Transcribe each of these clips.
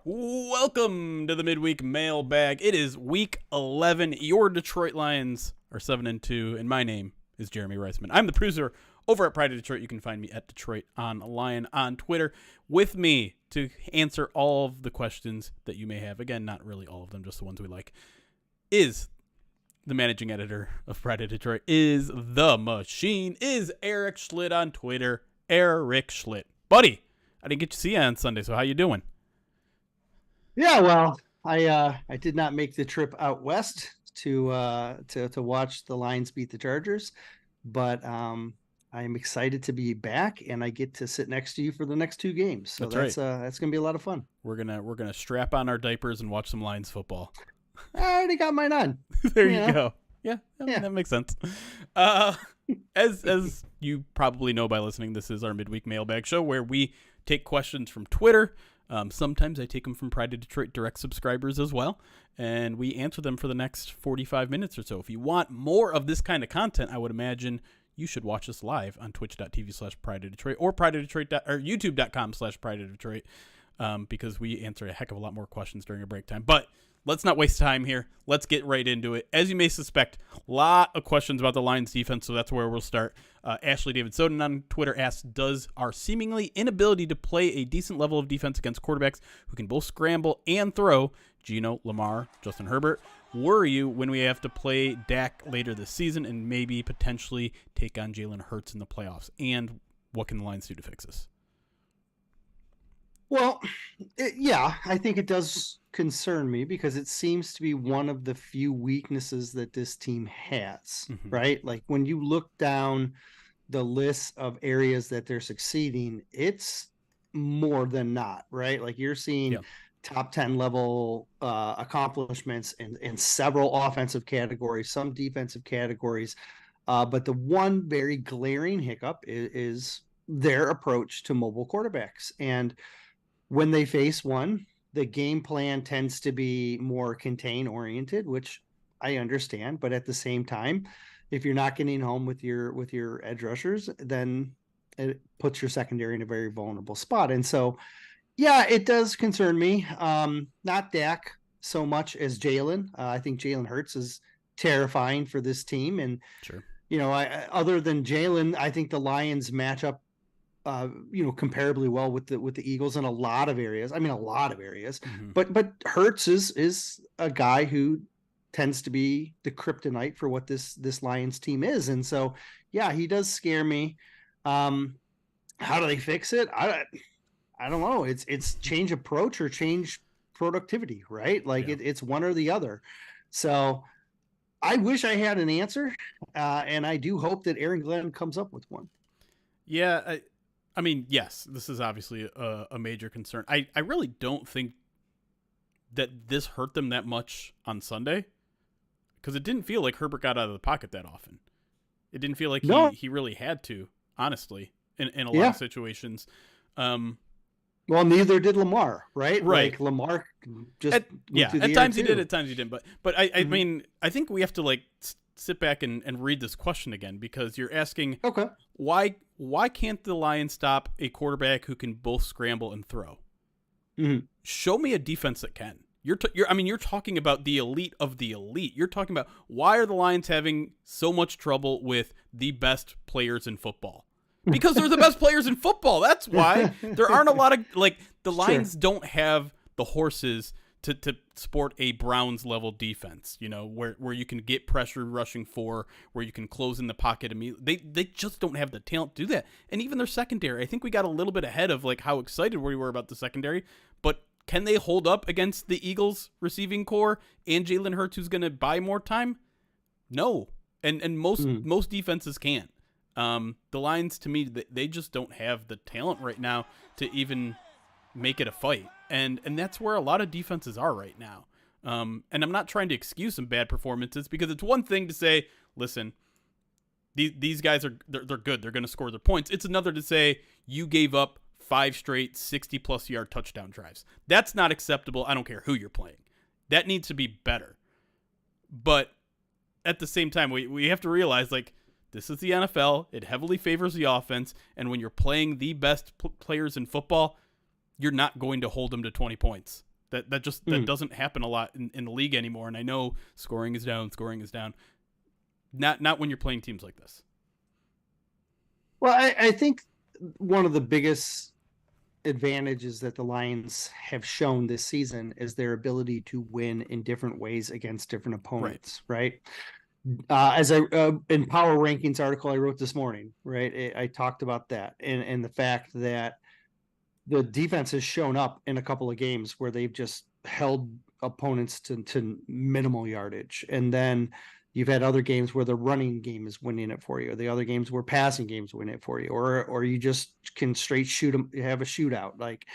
Welcome to the midweek mailbag. It is week 11. Your Detroit Lions are 7-2, and my name is Jeremy Reisman. I'm the producer over at Pride of Detroit. You can find me at Detroit on Lion on Twitter. With me to answer all of the questions that you may have, again, not really all of them, just the ones we like, is the managing editor of Pride of Detroit, is the machine, is Erik Schlitt on Twitter. Erik Schlitt. Buddy, I didn't get to see you on Sunday, so how you doing? Yeah, well, I did not make the trip out west to watch the Lions beat the Chargers, but I'm excited to be back, and I get to sit next to you for the next two games. So that's gonna be a lot of fun. We're gonna strap on our diapers and watch some Lions football. I already got mine on. There you go. Yeah, that makes sense. As you probably know by listening, this is our midweek mailbag show where we take questions from Twitter. Sometimes I take them from Pride of Detroit direct subscribers as well, and we answer them for the next 45 minutes or so. If you want more of this kind of content, I would imagine you should watch us live on twitch.tv/Pride of Detroit or Pride of Detroit or youtube.com/Pride of Detroit, because we answer a heck of a lot more questions during a break time. But let's not waste time here. Let's get right into it. As you may suspect, a lot of questions about the Lions defense, so that's where we'll start. Ashley David Soden on Twitter asks, does our seemingly inability to play a decent level of defense against quarterbacks who can both scramble and throw, Geno, Lamar, Justin Herbert, worry you when we have to play Dak later this season and maybe potentially take on Jalen Hurts in the playoffs? And what can the Lions do to fix this? Well, yeah, I think it does concern me because it seems to be one of the few weaknesses that this team has, right? Like when you look down the list of areas that they're succeeding, it's more than not, right? Like you're seeing top 10 level accomplishments in several offensive categories, some defensive categories. But the one very glaring hiccup is their approach to mobile quarterbacks. And when they face one, the game plan tends to be more contain oriented, which I understand. But at the same time, if you're not getting home with your edge rushers, then it puts your secondary in a very vulnerable spot. And so, yeah, it does concern me. Not Dak so much as Jalen. I think Jalen Hurts is terrifying for this team. And, Sure. Other than Jalen, I think the Lions match up comparably well with the Eagles in a lot of areas. I mean, a lot of areas. But Hurts is a guy who tends to be the kryptonite for what this Lions team is. And so, yeah, he does scare me. How do they fix it? I don't know. It's change approach or change productivity, right? Like it's one or the other. So I wish I had an answer. And I do hope that Aaron Glenn comes up with one. Yeah. I mean, yes, this is obviously a major concern. I really don't think that this hurt them that much on Sunday because it didn't feel like Herbert got out of the pocket that often. It didn't feel like he really had to, honestly, in a lot of situations. Well, neither did Lamar, right? Right. Like Lamar just at times he did, at times he didn't. But I mean, I think we have to sit back and read this question again because you're asking, why can't the Lions stop a quarterback who can both scramble and throw? Show me a defense that can. You're talking about the elite of the elite. You're talking about why are the Lions having so much trouble with the best players in football? Because they're the best players in football. That's why. There aren't a lot of the Lions don't have the horses to sport a Browns level defense, where you can get pressure rushing for, where you can close in the pocket immediately. They just don't have the talent to do that. And even their secondary, I think we got a little bit ahead of how excited we were about the secondary, but can they hold up against the Eagles receiving core and Jalen Hurts, who's going to buy more time? No. And most defenses can't. The Lions, to me, they just don't have the talent right now to even make it a fight. And that's where a lot of defenses are right now. And I'm not trying to excuse some bad performances because it's one thing to say, listen, these guys they're good. They're going to score their points. It's another to say you gave up 5 straight 60-plus yard touchdown drives. That's not acceptable. I don't care who you're playing. That needs to be better. But at the same time, we have to realize, this is the NFL. It heavily favors the offense. And when you're playing the best players in football, you're not going to hold them to 20 points. That doesn't happen a lot in the league anymore. And I know scoring is down. Not when you're playing teams like this. Well, I think one of the biggest advantages that the Lions have shown this season is their ability to win in different ways against different opponents, right? As in Power Rankings article I wrote this morning, right? I talked about that and the fact that the defense has shown up in a couple of games where they've just held opponents to minimal yardage. And then you've had other games where the running game is winning it for you. The other games where passing games win it for you, or you just can straight shoot them, have a shootout. Like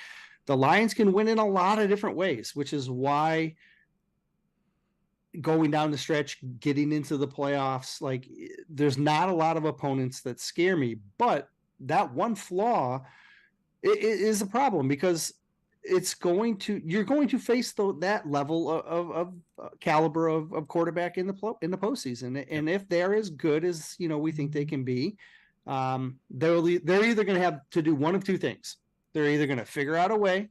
the Lions can win in a lot of different ways, which is why going down the stretch, getting into the playoffs, like there's not a lot of opponents that scare me, but that one flaw is a problem because you're going to face that level of caliber of quarterback in the postseason. And if they're as good as, we think they can be, they're either going to have to do one of two things. They're either going to figure out a way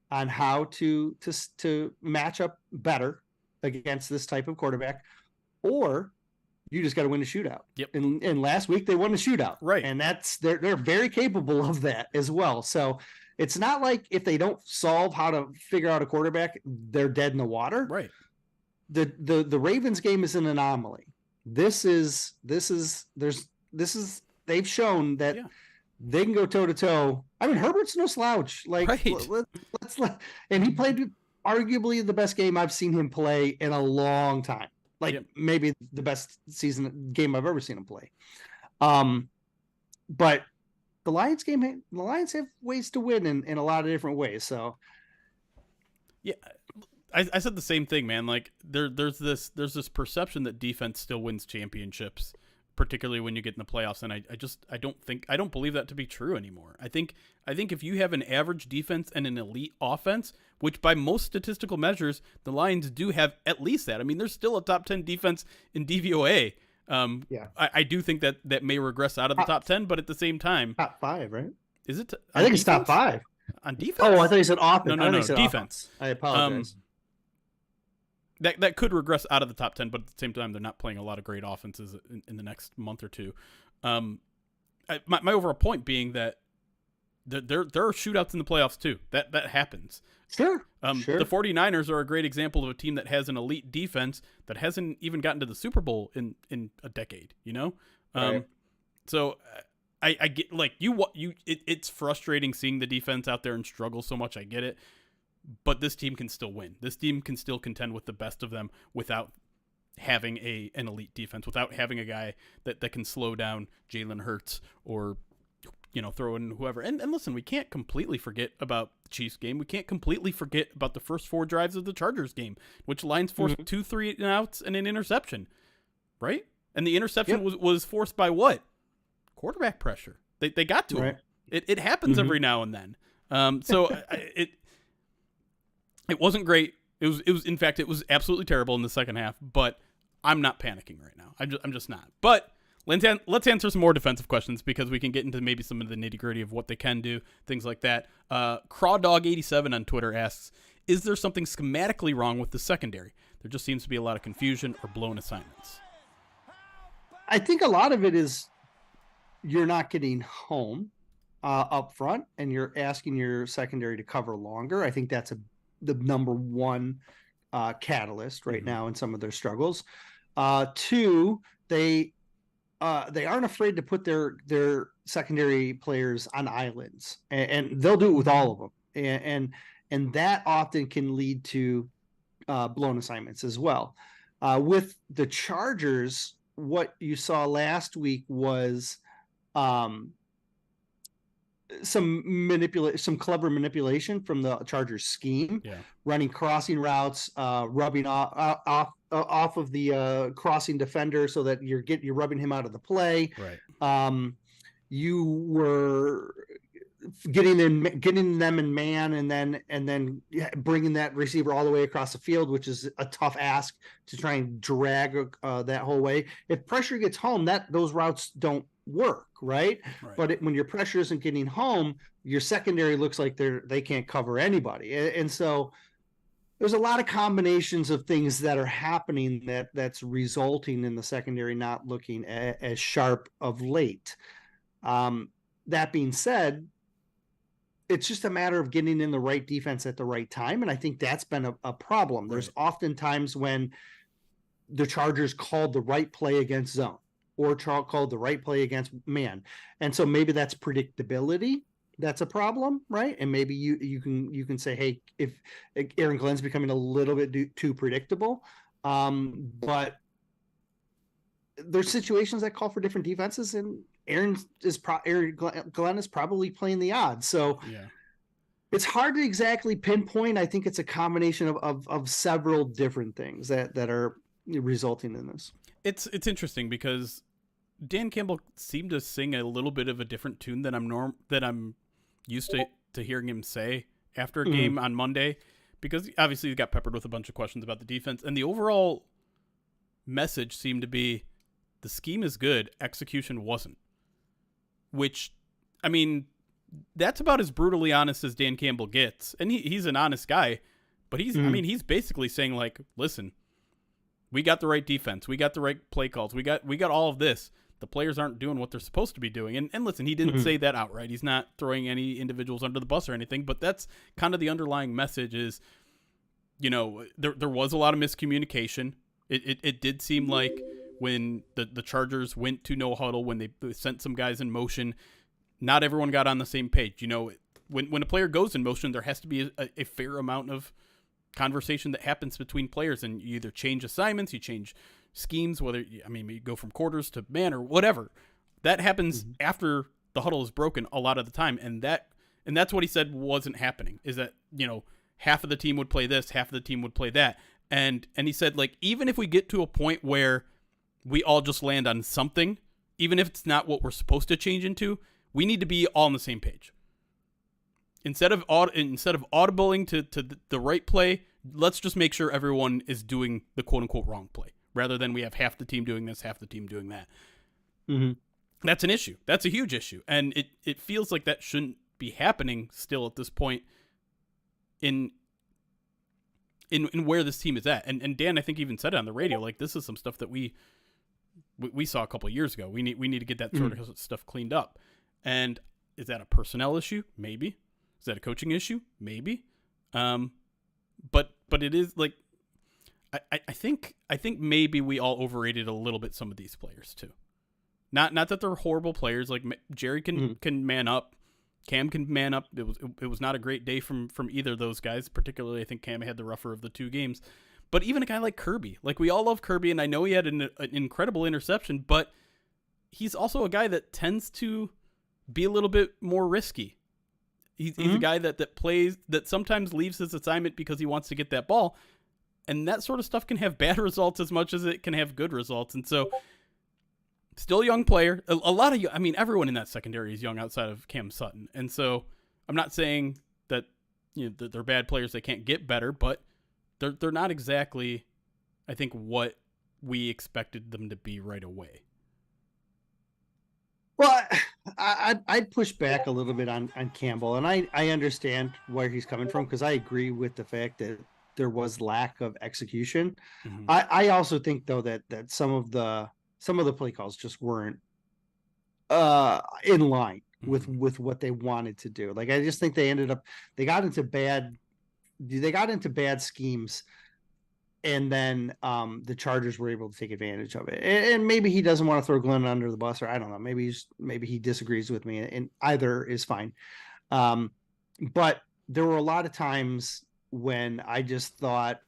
on how to match up better against this type of quarterback, or you just got to win a shootout. Yep. And last week they won a shootout. Right. And they're very capable of that as well. So it's not like if they don't solve how to figure out a quarterback, they're dead in the water. Right. The Ravens game is an anomaly. They've shown that they can go toe to toe. I mean, Herbert's no slouch. Like and he played arguably the best game I've seen him play in a long time. Maybe the best game I've ever seen him play. But the Lions have ways to win in a lot of different ways. So yeah, I said the same thing, man. Like there's this perception that defense still wins championships, particularly when you get in the playoffs. And I don't believe that to be true anymore. I think if you have an average defense and an elite offense, which by most statistical measures, the Lions do have at least that. I mean, there's still a top 10 defense in DVOA. I do think that may regress out of the top 10, but at the same time, top 5, right? Is it? I think it's top 5 on defense. Oh, I thought you said offense. No, defense. Offense. I apologize. That could regress out of the top 10, but at the same time, they're not playing a lot of great offenses in the next month or two. My overall point being that there are shootouts in the playoffs too. That happens. Sure. The 49ers are a great example of a team that has an elite defense that hasn't even gotten to the Super Bowl in a decade, Right. So I get it's frustrating seeing the defense out there and struggle so much. I get it, but this team can still win. This team can still contend with the best of them without having an elite defense, without having a guy that can slow down Jalen Hurts or throw in whoever. And listen, we can't completely forget about the Chiefs game. We can't completely forget about the first 4 drives of the Chargers game, which Lions forced 2 3-and-outs and an interception, right? And the interception was forced by what? Quarterback pressure. They got to him. It happens every now and then. So it wasn't great. It was in fact it was absolutely terrible in the second half. But I'm not panicking right now. I'm just not. But let's answer some more defensive questions because we can get into maybe some of the nitty-gritty of what they can do, things like that. Crawdog87 on Twitter asks, is there something schematically wrong with the secondary? There just seems to be a lot of confusion or blown assignments. I think a lot of it is you're not getting home up front and you're asking your secondary to cover longer. I think that's the number one catalyst right now in some of their struggles. 2, they aren't afraid to put their secondary players on islands, and they'll do it with all of them. And that often can lead to blown assignments as well. With the Chargers, what you saw last week was some clever manipulation from the Chargers scheme, running crossing routes, rubbing off of the crossing defender so that you're rubbing him out of the play. Right. You were getting them in man and then bringing that receiver all the way across the field, which is a tough ask to try and drag that whole way. If pressure gets home, those routes don't work, right? But when your pressure isn't getting home, your secondary looks like they can't cover anybody. And so there's a lot of combinations of things that are happening that's resulting in the secondary not looking as sharp of late. That being said, it's just a matter of getting in the right defense at the right time. And I think that's been a problem. Right. There's often times when the Chargers called the right play against zone or called the right play against man. And so maybe that's predictability. That's a problem, right? And maybe you can say, hey, if Aaron Glenn's becoming a little bit too predictable, but there's situations that call for different defenses, and Aaron Glenn is probably playing the odds. So yeah, it's hard to exactly pinpoint. I think it's a combination of several different things that are resulting in this. It's interesting because Dan Campbell seemed to sing a little bit of a different tune than I'm used to hearing him say after a game on Monday, because obviously he got peppered with a bunch of questions about the defense, and the overall message seemed to be the scheme is good, execution wasn't. Which, I mean, that's about as brutally honest as Dan Campbell gets, and he's an honest guy, but I mean, he's basically saying, like, listen, we got the right defense, we got the right play calls, we got all of this. The players aren't doing what they're supposed to be doing. And listen, he didn't say that outright. He's not throwing any individuals under the bus or anything, but that's kind of the underlying message is, you know, there was a lot of miscommunication. It did seem like when the Chargers went to no huddle, when they sent some guys in motion, not everyone got on the same page. You know, when a player goes in motion, there has to be a fair amount of conversation that happens between players, and you either change assignments, you change schemes, you go from quarters to man or whatever. That happens after the huddle is broken a lot of the time, and that's what he said wasn't happening, is that, you know, half of the team would play this, half of the team would play that. And he said, like, even if we get to a point where we all just land on something, even if it's not what we're supposed to change into, we need to be all on the same page. Instead of audibling to the right play, let's just make sure everyone is doing the quote-unquote wrong play, rather than we have half the team doing this, half the team doing that. That's an issue. That's a huge issue. And it feels like that shouldn't be happening still at this point in where this team is at. And Dan, I think, even said it on the radio, like, this is some stuff that we saw a couple of years ago. We need to get that sort of stuff cleaned up. And is that a personnel issue? Maybe. Is that a coaching issue? Maybe. But it is, like, I think maybe we all overrated a little bit some of these players too. Not that they're horrible players. Like, Jerry can man up, Cam can man up. It was not a great day from either of those guys. Particularly, I think Cam had the rougher of the two games. But even a guy like Kirby, like, we all love Kirby, and I know he had an incredible interception, but he's also a guy that tends to be a little bit more risky. He's a guy that plays, that sometimes leaves his assignment because he wants to get that ball. And that sort of stuff can have bad results as much as it can have good results. And so, still a young player. A lot of, I mean, everyone in that secondary is young outside of Cam Sutton. And so, I'm not saying that, you know, they're bad players, they can't get better, but they're not exactly, I think, what we expected them to be right away. Well, I'd push back a little bit on Campbell, and I understand where he's coming from, because I agree with the fact that there was lack of execution. I also think, though, that some of the play calls just weren't in line with what they wanted to do. Like, I just think they got into bad schemes, and then the Chargers were able to take advantage of it. And maybe he doesn't want to throw Glenn under the bus, or I don't know. Maybe he disagrees with me, and either is fine. But there were a lot of times when I just thought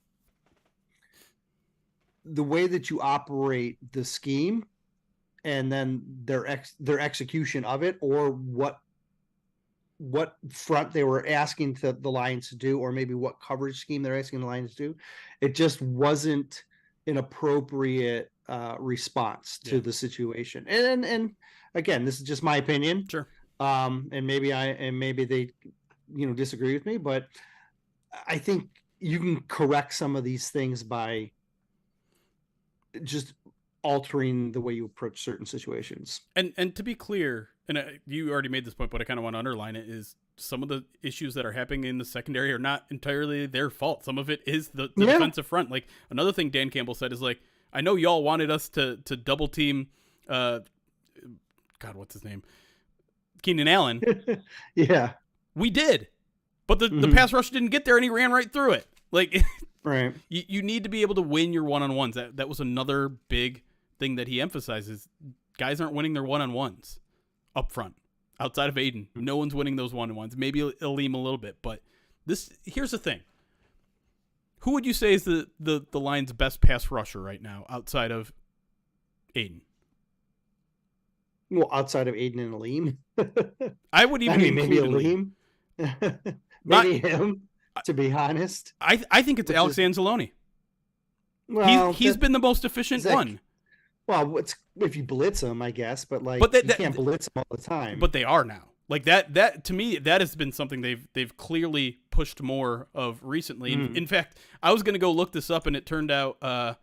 the way that you operate the scheme, and then their execution of it, or what front they were asking the Lions to do, or maybe what coverage scheme they're asking the Lions to do, it just wasn't an appropriate response to the situation. And again, this is just my opinion. Sure. And maybe they, you know, disagree with me, but I think you can correct some of these things by just altering the way you approach certain situations. And to be clear, and you already made this point, but I kind of want to underline it, is some of the issues that are happening in the secondary are not entirely their fault. Some of it is the defensive front. Like, another thing Dan Campbell said is, like, I know y'all wanted us to double team, God, what's his name? Keenan Allen. Yeah. We did. But the pass rush didn't get there, and he ran right through it. Like, right. You need to be able to win your one-on-ones. That was another big thing that he emphasizes. Guys aren't winning their one-on-ones up front. Outside of Aiden, no one's winning those one-on-ones. Maybe Aleem a little bit, but here's the thing. Who would you say is the Lions' best pass rusher right now outside of Aiden? Well, outside of Aiden and Aleem? I would even maybe Aleem. Maybe him, to be honest. I think it's Alex Anzalone. Well, he's been the most efficient one. Well, if you blitz them, I guess, but you can't blitz them all the time. But they are now. Like that to me, that has been something they've clearly pushed more of recently. In fact, I was going to go look this up, and it turned out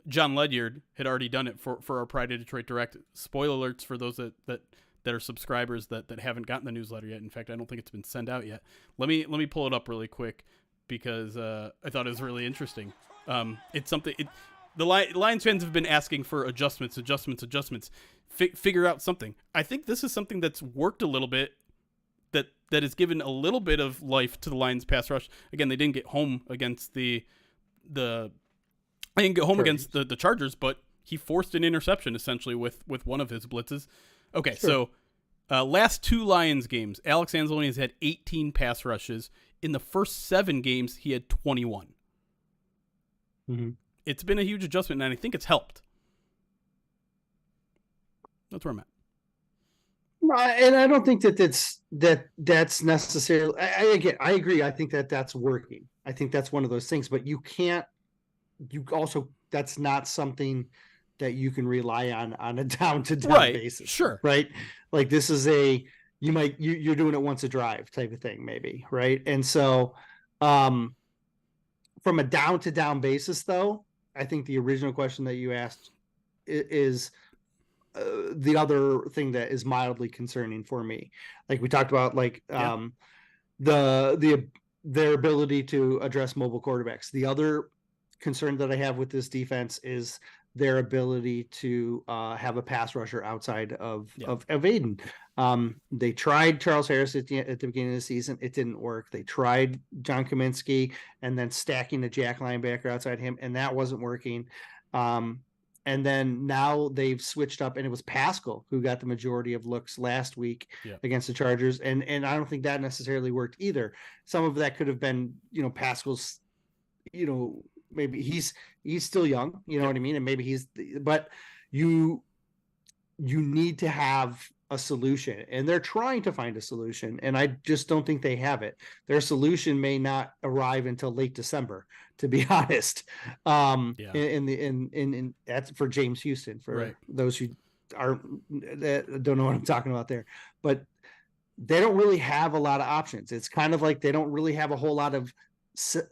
John Ledyard had already done it for our Pride of Detroit Direct. Spoiler alerts for those that are subscribers that haven't gotten the newsletter yet. In fact, I don't think it's been sent out yet. Let me pull it up really quick because I thought it was really interesting. It's something. The Lions fans have been asking for adjustments. Figure out something. I think this is something that's worked a little bit, that has given a little bit of life to the Lions pass rush. Again, they didn't get home against the Chargers, but he forced an interception essentially with one of his blitzes. Okay, sure. So last 2 Lions games, Alex Anzalone has had 18 pass rushes. In the first 7 games, he had 21. Mm-hmm. It's been a huge adjustment, and I think it's helped. That's where I'm at. And I don't think that's necessarily. I agree. I think that's working. I think that's one of those things. But you can't. You also, that's not something that you can rely on a down to down basis. Sure. Right. Like, this is you're doing it once a drive type of thing, maybe. Right. And so, from a down to down basis, though, I think the original question that you asked is the other thing that is mildly concerning for me. Like we talked about, their ability to address mobile quarterbacks. The other concern that I have with this defense is their ability to have a pass rusher outside of Aiden. They tried Charles Harris at the beginning of the season. It didn't work. They tried John Kaminsky and then stacking the jack linebacker outside him, and that wasn't working. And then now they've switched up, and it was Pascal who got the majority of looks last week against the Chargers. And I don't think that necessarily worked either. Some of that could have been, Pascal's, maybe he's still young, you know what I mean? And maybe but you need to have a solution, and they're trying to find a solution, and I just don't think they have it. Their solution may not arrive until late December, to be honest. In that's for James Houston, for those who don't know what I'm talking about there, but they don't really have a lot of options. It's kind of like they don't really have a whole lot of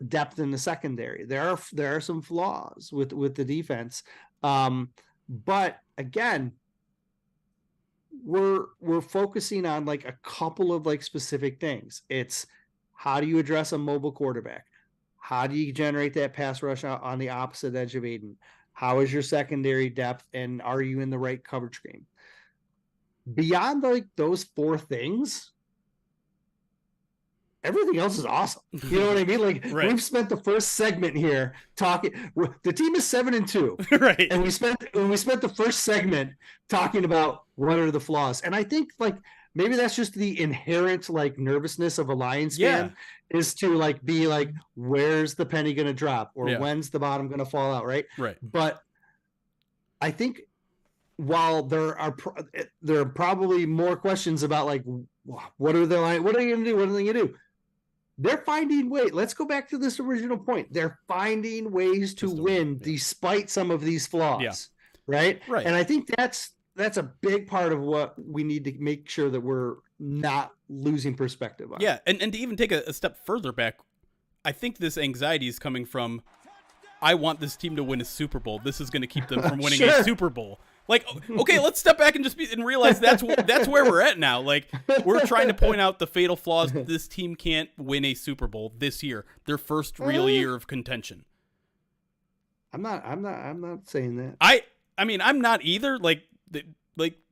depth in the secondary. There are some flaws with the defense, but again, we're focusing on like a couple of like specific things. It's how do you address a mobile quarterback? How do you generate that pass rush out on the opposite edge of Aiden? How is your secondary depth, and are you in the right coverage scheme? Beyond like those 4 things, everything else is awesome. You know what I mean? Like, we've spent the first segment here talking. The team is 7-2, right? And we spent the first segment talking about what are the flaws. And I think like maybe that's just the inherent like nervousness of a Lions fan, is to like be like, where's the penny going to drop, or when's the bottom going to fall out, right? Right. But I think while there are probably more questions about like what are they going to do? What are they going to do? They're finding ways. Let's go back to this original point. They're finding ways to win despite some of these flaws. Right. And I think that's a big part of what we need to make sure that we're not losing perspective on. Yeah. And to even take a step further back, I think this anxiety is coming from I want this team to win a Super Bowl. This is going to keep them from winning a Super Bowl. Like, okay, let's step back and realize that's where we're at now. Like, we're trying to point out the fatal flaws. This team can't win a Super Bowl this year, their first real year of contention. I'm not saying that. I mean, I'm not either. Like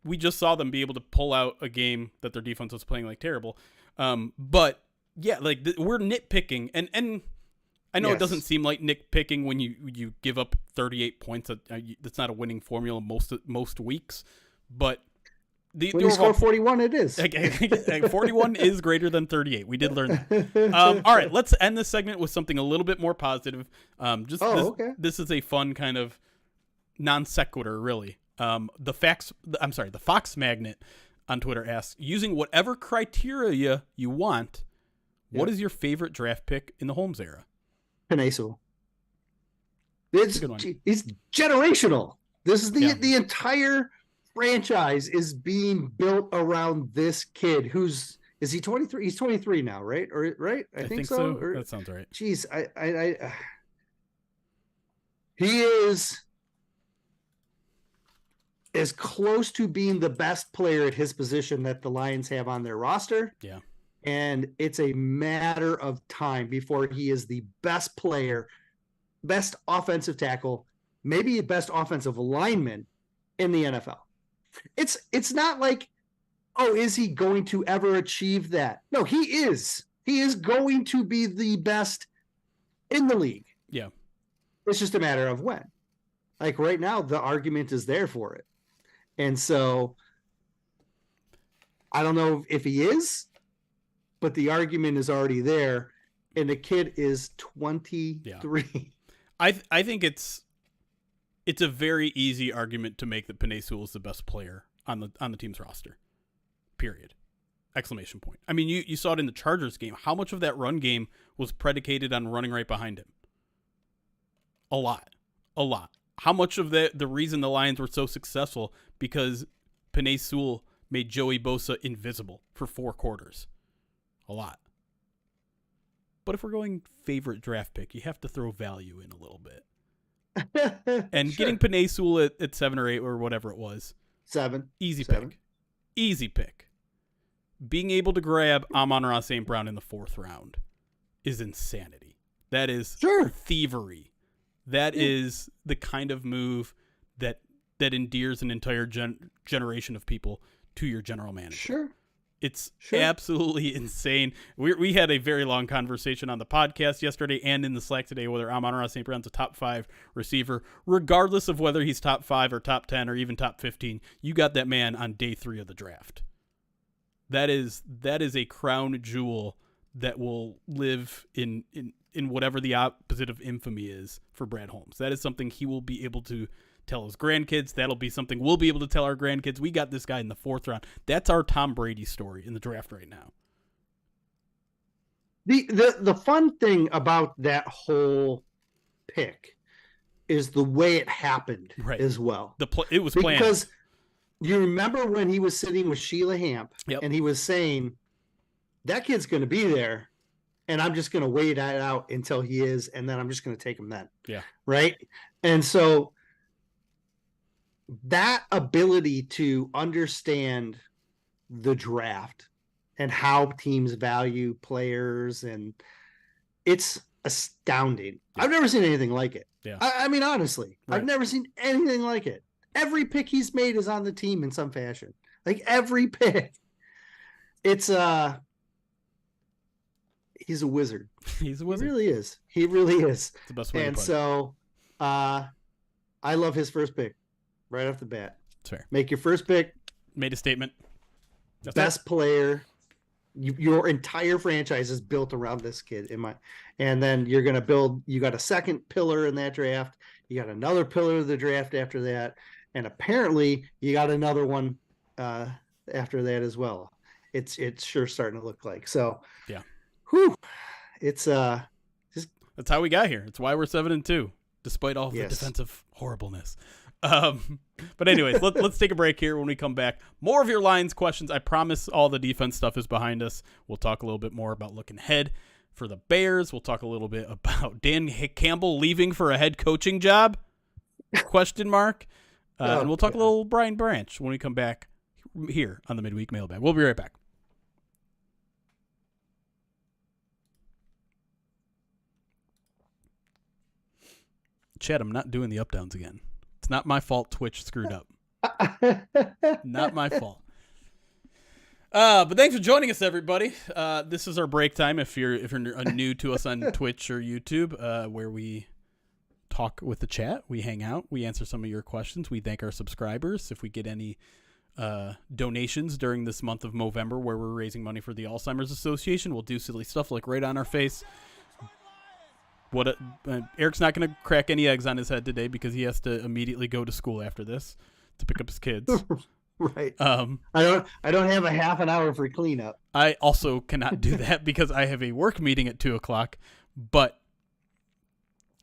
we just saw them be able to pull out a game that their defense was playing like terrible. But yeah, like we're nitpicking, and I know it doesn't seem like nitpicking when you give up 38 points. That's not a winning formula most weeks, but when you score 41, it is. 41 is greater than 38. We did learn that. All right, let's end this segment with something a little bit more positive. This is a fun kind of non sequitur, really. The Fox Magnet on Twitter asks, using whatever criteria you want, what is your favorite draft pick in the Holmes era? Penei Sewell. It's generational. This is the entire franchise is being built around this kid is he 23? He's 23 now, right? I think so. That sounds right. Jeez, he is as close to being the best player at his position that the Lions have on their roster. Yeah. And it's a matter of time before he is the best player, best offensive tackle, maybe best offensive lineman in the NFL. It's not like, oh, is he going to ever achieve that? No, he is. He is going to be the best in the league. Yeah. It's just a matter of when. Like right now, the argument is there for it. And so I don't know if he is, but the argument is already there, and the kid is 23. Yeah. I think it's a very easy argument to make that Penei Sewell is the best player on the team's roster. Period. Exclamation point. I mean, you saw it in the Chargers game. How much of that run game was predicated on running right behind him? A lot. How much of the reason the Lions were so successful because Penei Sewell made Joey Bosa invisible for 4 quarters? A lot. But if we're going favorite draft pick, you have to throw value in a little bit. And getting Penei Sewell at 7 or 8 or whatever it was. 7. Easy pick. Easy pick. Being able to grab Amon-Ra St. Brown in the 4th round is insanity. That is thievery. That is the kind of move that endears an entire generation of people to your general manager. Sure. It's absolutely insane. We had a very long conversation on the podcast yesterday and in the Slack today whether Amon-Ra St. Brown's a top 5 receiver. Regardless of whether he's top 5 or top 10 or even top 15, you got that man on day 3 of the draft. That is a crown jewel that will live in whatever the opposite of infamy is for Brad Holmes. That is something he will be able to tell his grandkids. That'll be something we'll be able to tell our grandkids. We got this guy in the 4th round. That's our Tom Brady story in the draft right now. The fun thing about that whole pick is the way it happened as well. It was planned. Because you remember when he was sitting with Sheila Hamp and he was saying, that kid's going to be there and I'm just going to wait it out until he is, and then I'm just going to take him then. Yeah. Right? And so that ability to understand the draft and how teams value players, and it's astounding. Yeah. I've never seen anything like it. Yeah. I mean, honestly, I've never seen anything like it. Every pick he's made is on the team in some fashion. Like every pick. It's he's a wizard. He's a wizard. He really is. He really is. It's the best way to put it. So I love his first pick right off the bat. That's fair. Make your first pick. Made a statement. That's best player. Your entire franchise is built around this kid. And then you're going to build, you got a second pillar in that draft. You got another pillar of the draft after that. And apparently you got another one after that as well. It's sure starting to look like. So yeah. Whew. It's that's how we got here. It's why we're 7-2, despite all of the defensive horribleness. But anyways, let's take a break here. When we come back, more of your Lions questions. I promise all the defense stuff is behind us. We'll talk a little bit more about looking ahead for the Bears. We'll talk a little bit about Dan Campbell leaving for a head coaching job? Question mark. And we'll talk a little Brian Branch when we come back here on the Midweek Mailbag. We'll be right back. Chad, I'm not doing the up downs again. It's not my fault Twitch screwed up. Not my fault. But thanks for joining us, everybody. This is our break time. If you're new to us on Twitch or YouTube, where we talk with the chat, we hang out, we answer some of your questions, we thank our subscribers. If we get any donations during this month of Movember, where we're raising money for the Alzheimer's Association, we'll do silly stuff like right on our face. Eric's not going to crack any eggs on his head today because he has to immediately go to school after this to pick up his kids. Right. I don't have a half an hour for cleanup. I also cannot do that because I have a work meeting at 2:00. But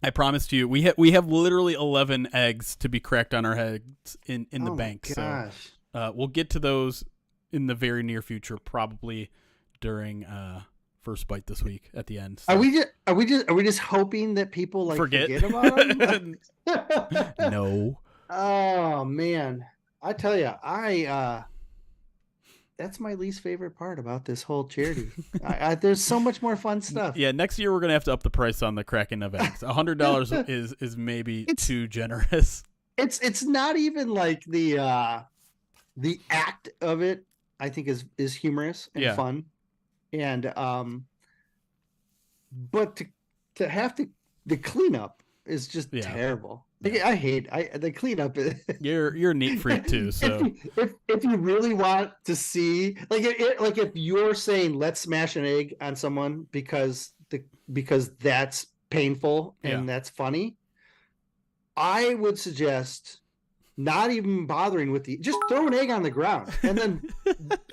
I promised you, we have literally 11 eggs to be cracked on our heads in the bank. Gosh. So we'll get to those in the very near future, probably during first bite this week at the end. So. Are we just hoping that people forget about them? No. Oh man, I tell you, that's my least favorite part about this whole charity. There's so much more fun stuff. Yeah, next year we're gonna have to up the price on the cracking of eggs. $100 is maybe too generous. It's not even like the act of it. I think is humorous and fun. And but to have the cleanup is just terrible. I hate the cleanup. You're a neat freak too. So if you really want to see, if you're saying let's smash an egg on someone because that's painful and that's funny, I would suggest not even bothering with just throw an egg on the ground and then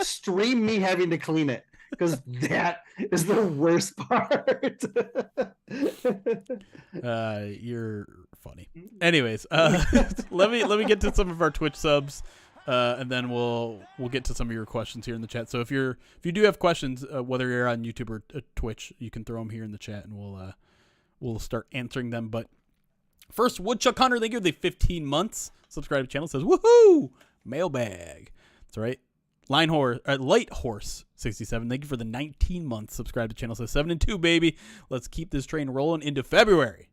stream me having to clean it. Because that is the worst part. You're funny. Anyways, let me get to some of our Twitch subs, and then we'll get to some of your questions here in the chat. So if you do have questions, whether you're on YouTube or Twitch, you can throw them here in the chat, and we'll start answering them. But first, Woodchuck Hunter, thank you for the 15 months. Subscribe to the channel. Says woohoo mailbag. That's right. Light Horse 67. Thank you for the 19 months. Subscribe to the channel. Says 7 and 2, baby. Let's keep this train rolling into February.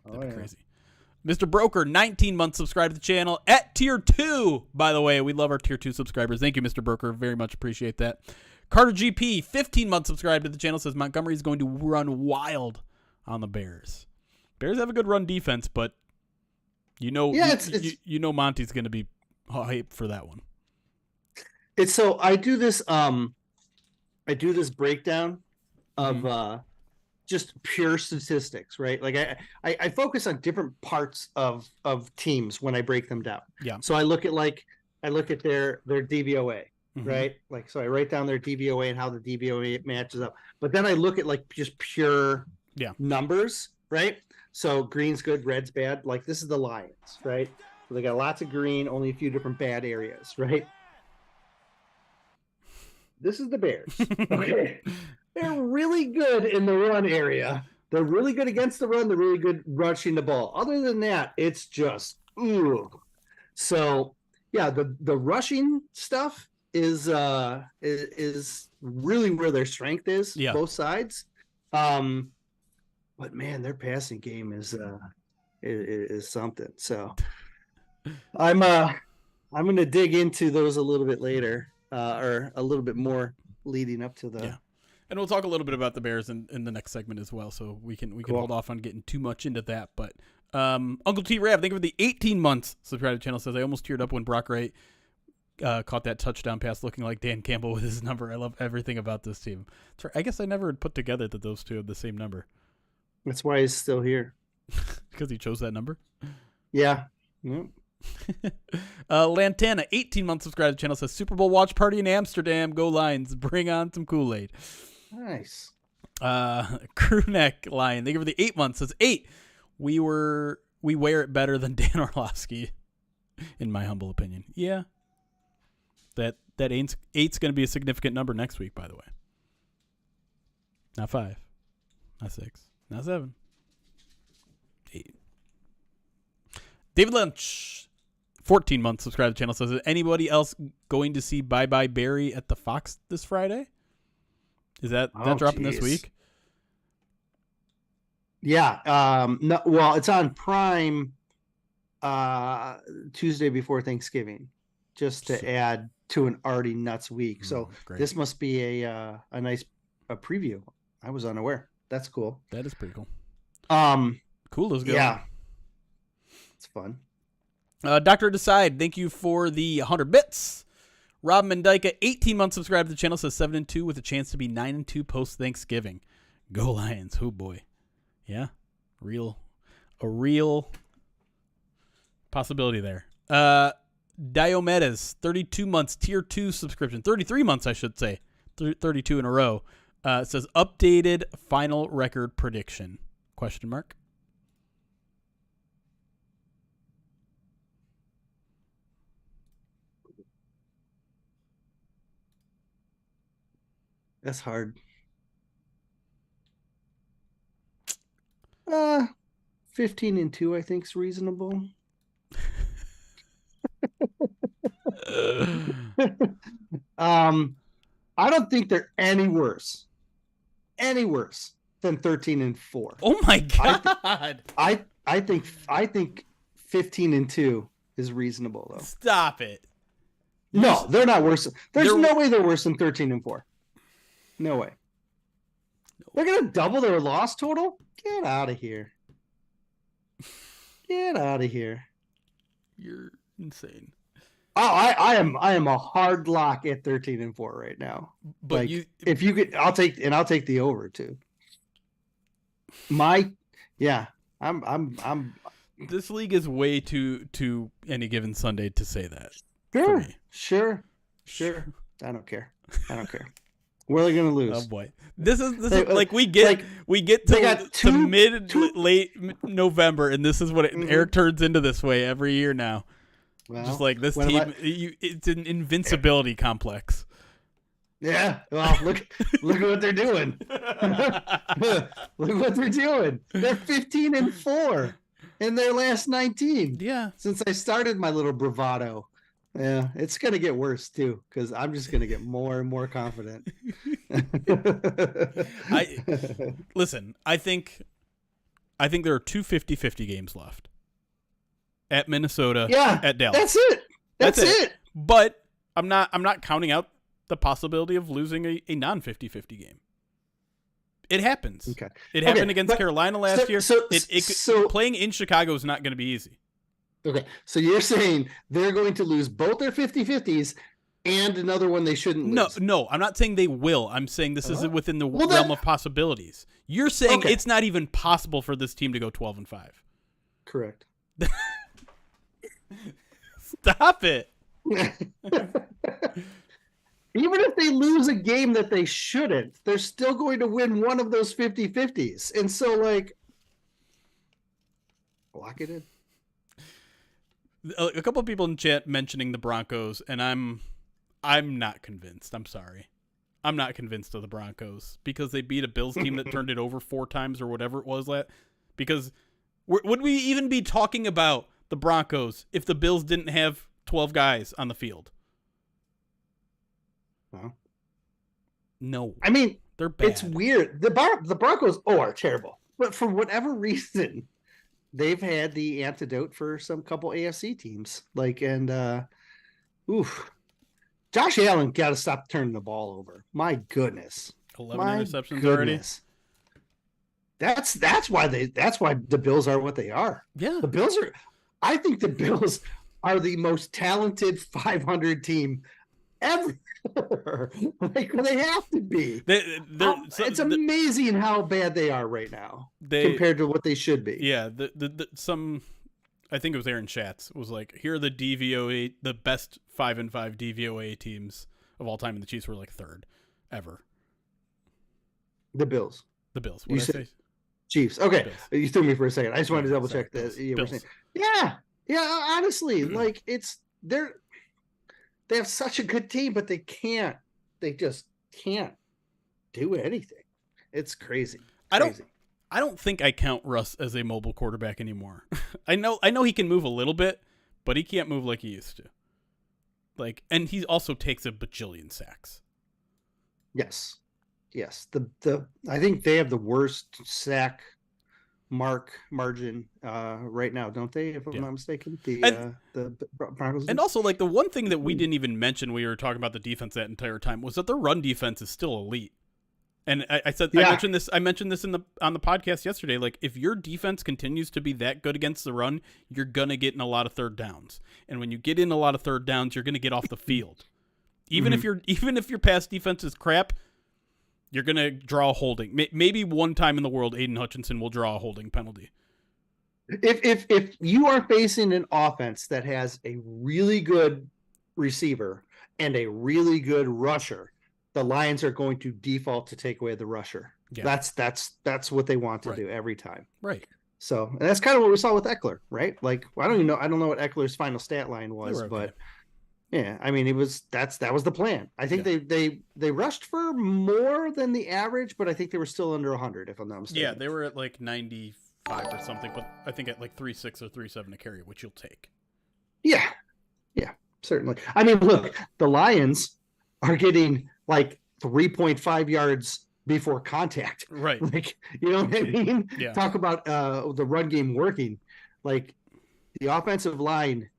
That'd be crazy. Mr. Broker, 19 months. Subscribe to the channel at tier 2. By the way, we love our tier 2 subscribers. Thank you, Mr. Broker. Very much appreciate that. Carter GP, 15 months. Subscribe to the channel. Says Montgomery is going to run wild on the Bears. Bears have a good run defense, but you know Monty's going to be hyped for that one. It's so I do this breakdown of just pure statistics, right? Like I focus on different parts of teams when I break them down. Yeah. So I look at their DVOA, right? Like so I write down their DVOA and how the DVOA matches up. But then I look at just pure numbers, right? So green's good, red's bad. Like this is the Lions, right? So they got lots of green, only a few different bad areas, right? This is the Bears. Okay. They're really good in the run area. They're really good against the run. They're really good rushing the ball. Other than that, it's just ooh. So yeah, the rushing stuff is really where their strength is. Yeah. Both sides. But man, their passing game is something. So I'm gonna dig into those a little bit later. Or a little bit more leading up to the. Yeah. And we'll talk a little bit about the Bears in the next segment as well, so we can hold off on getting too much into that. But Uncle T Rav, thank you for the 18 months. Subscribe to the channel. Says I almost teared up when Brock Wright caught that touchdown pass, looking like Dan Campbell with his number. I love everything about this team. I guess I never had put together that those two have the same number. That's why he's still here. Because he chose that number. Yeah. Yep. Lantana, 18 months. Subscribe to the channel. Says Super Bowl watch party in Amsterdam. Go Lions. Bring on some Kool-Aid. Nice. Crewneck Lion. Thank you for the 8 months. Says 8. We wear it better than Dan Orlovsky, in my humble opinion. Yeah. That 8's going to be a significant number next week, by the way. Not 5. Not 6. Not 7. 8. David Lynch, 14 months subscribed to the channel, says, is anybody else going to see Bye Bye Barry at the Fox this Friday? Is that dropping this week? Yeah. No, well, it's on Prime Tuesday before Thanksgiving, just to add to an already nuts week. So this must be a nice preview. I was unaware. That's cool. That is pretty cool. Cool is good. Yeah. It's fun. Dr. Decide, thank you for the 100 bits. Rob Mendyka, 18 months subscribed to the channel, says 7-2 with a chance to be 9-2 post Thanksgiving. Go Lions. Oh boy. Yeah. A real possibility there. Diomedes, 32 months, tier 2 subscription. 33 months, I should say. 32 in a row. It says updated final record prediction. Question mark. That's hard. 15-2, I think, is reasonable. I don't think they're any worse than 13-4. Oh my god! I think 15-2 is reasonable though. Stop it! No, they're not worse. There's no way they're worse than 13-4. No way. They're gonna double their loss total. Get out of here. Get out of here. You're insane. Oh, I am a hard lock at 13-4 right now. But like, if you could, I'll take the over too. I'm This league is way too any given Sunday to say that. Sure. I don't care. Where are they going to lose? Oh boy, this is like we get to late November, and this is what Eric turns into this way every year now. Well, just like this team, it's an invincibility complex. Yeah, well, look at what they're doing. Look what they're doing. They're 15-4 in their last 19. Yeah, since I started my little bravado. Yeah, it's gonna get worse too because I'm just gonna get more and more confident. I think there are two 50-50 games left at Minnesota. Yeah, at Dallas. That's it. That's it. But I'm not counting out the possibility of losing a non-50-50 game. It happens. Okay. It happened against Carolina last year. So playing in Chicago is not going to be easy. Okay, so you're saying they're going to lose both their 50-50s and another one they shouldn't lose? No, I'm not saying they will. I'm saying this is within the realm of possibilities. You're saying it's not even possible for this team to go 12-5. Correct. Stop it. Even if they lose a game that they shouldn't, they're still going to win one of those 50-50s. And so, lock it in. A couple of people in chat mentioning the Broncos, and I'm not convinced. I'm sorry. I'm not convinced of the Broncos because they beat a Bills team that turned it over 4 times or whatever it was. Because would we even be talking about the Broncos if the Bills didn't have 12 guys on the field? Well, no. I mean, they're bad. It's weird. The Broncos are terrible. But for whatever reason, they've had the antidote for some couple AFC teams. Josh Allen got to stop turning the ball over. My goodness. 11 interceptions already. That's why the Bills are what they are. Yeah. I think the Bills are the most talented 500 team ever. They have to be. It's amazing how bad they are right now compared to what they should be. Yeah, I think it was Aaron Schatz was like, here are the DVOA, the best 5-5 DVOA teams of all time, and the Chiefs were like 3rd ever. The Bills. What you said Chiefs. Okay, you threw me for a second. I just wanted to double check that. Yeah. Honestly, they have such a good team, but they just can't do anything. It's crazy. crazy. I don't think I count Russ as a mobile quarterback anymore. I know he can move a little bit, but he can't move like he used to. Like, and he also takes a bajillion sacks. Yes. I think they have the worst sack margin right now, don't they? If I'm not mistaken, the Broncos. And also, like, the one thing that we didn't even mention when we were talking about the defense that entire time was that their run defense is still elite. And I mentioned this on the podcast yesterday. Like, if your defense continues to be that good against the run, you're gonna get in a lot of third downs. And when you get in a lot of third downs, you're gonna get off the field. Even if your pass defense is crap, you're gonna draw a holding. Maybe one time in the world, Aiden Hutchinson will draw a holding penalty. If you are facing an offense that has a really good receiver and a really good rusher, the Lions are going to default to take away the rusher. Yeah. That's what they want to do every time. Right. So, and that's kind of what we saw with Eckler, right? Like, I don't know what Eckler's final stat line was, but yeah, I mean, that was the plan. I think they rushed for more than the average, but I think they were still under 100, if I'm not mistaken. Yeah, they were at like 95 or something, but I think at like 3.6 or 3.7 a carry, which you'll take. Yeah, certainly. I mean, look, the Lions are getting like 3.5 yards before contact. Right. Like, you know what I mean? Yeah. Talk about the run game working. Like, the offensive line,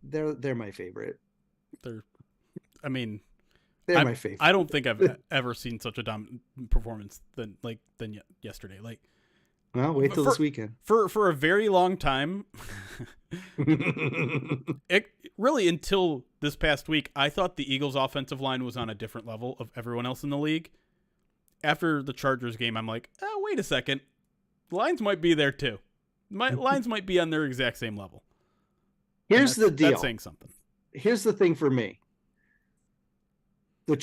they're my favorite. They're my favorite. I don't think I've ever seen such a dominant performance than yesterday. Like, well, wait till this weekend. For a very long time, really until this past week, I thought the Eagles' offensive line was on a different level of everyone else in the league. After the Chargers game, I'm like, oh, wait a second. The Lions might be there too. Lions might be on their exact same level. Here's the deal. That's saying something. Here's the thing for me. The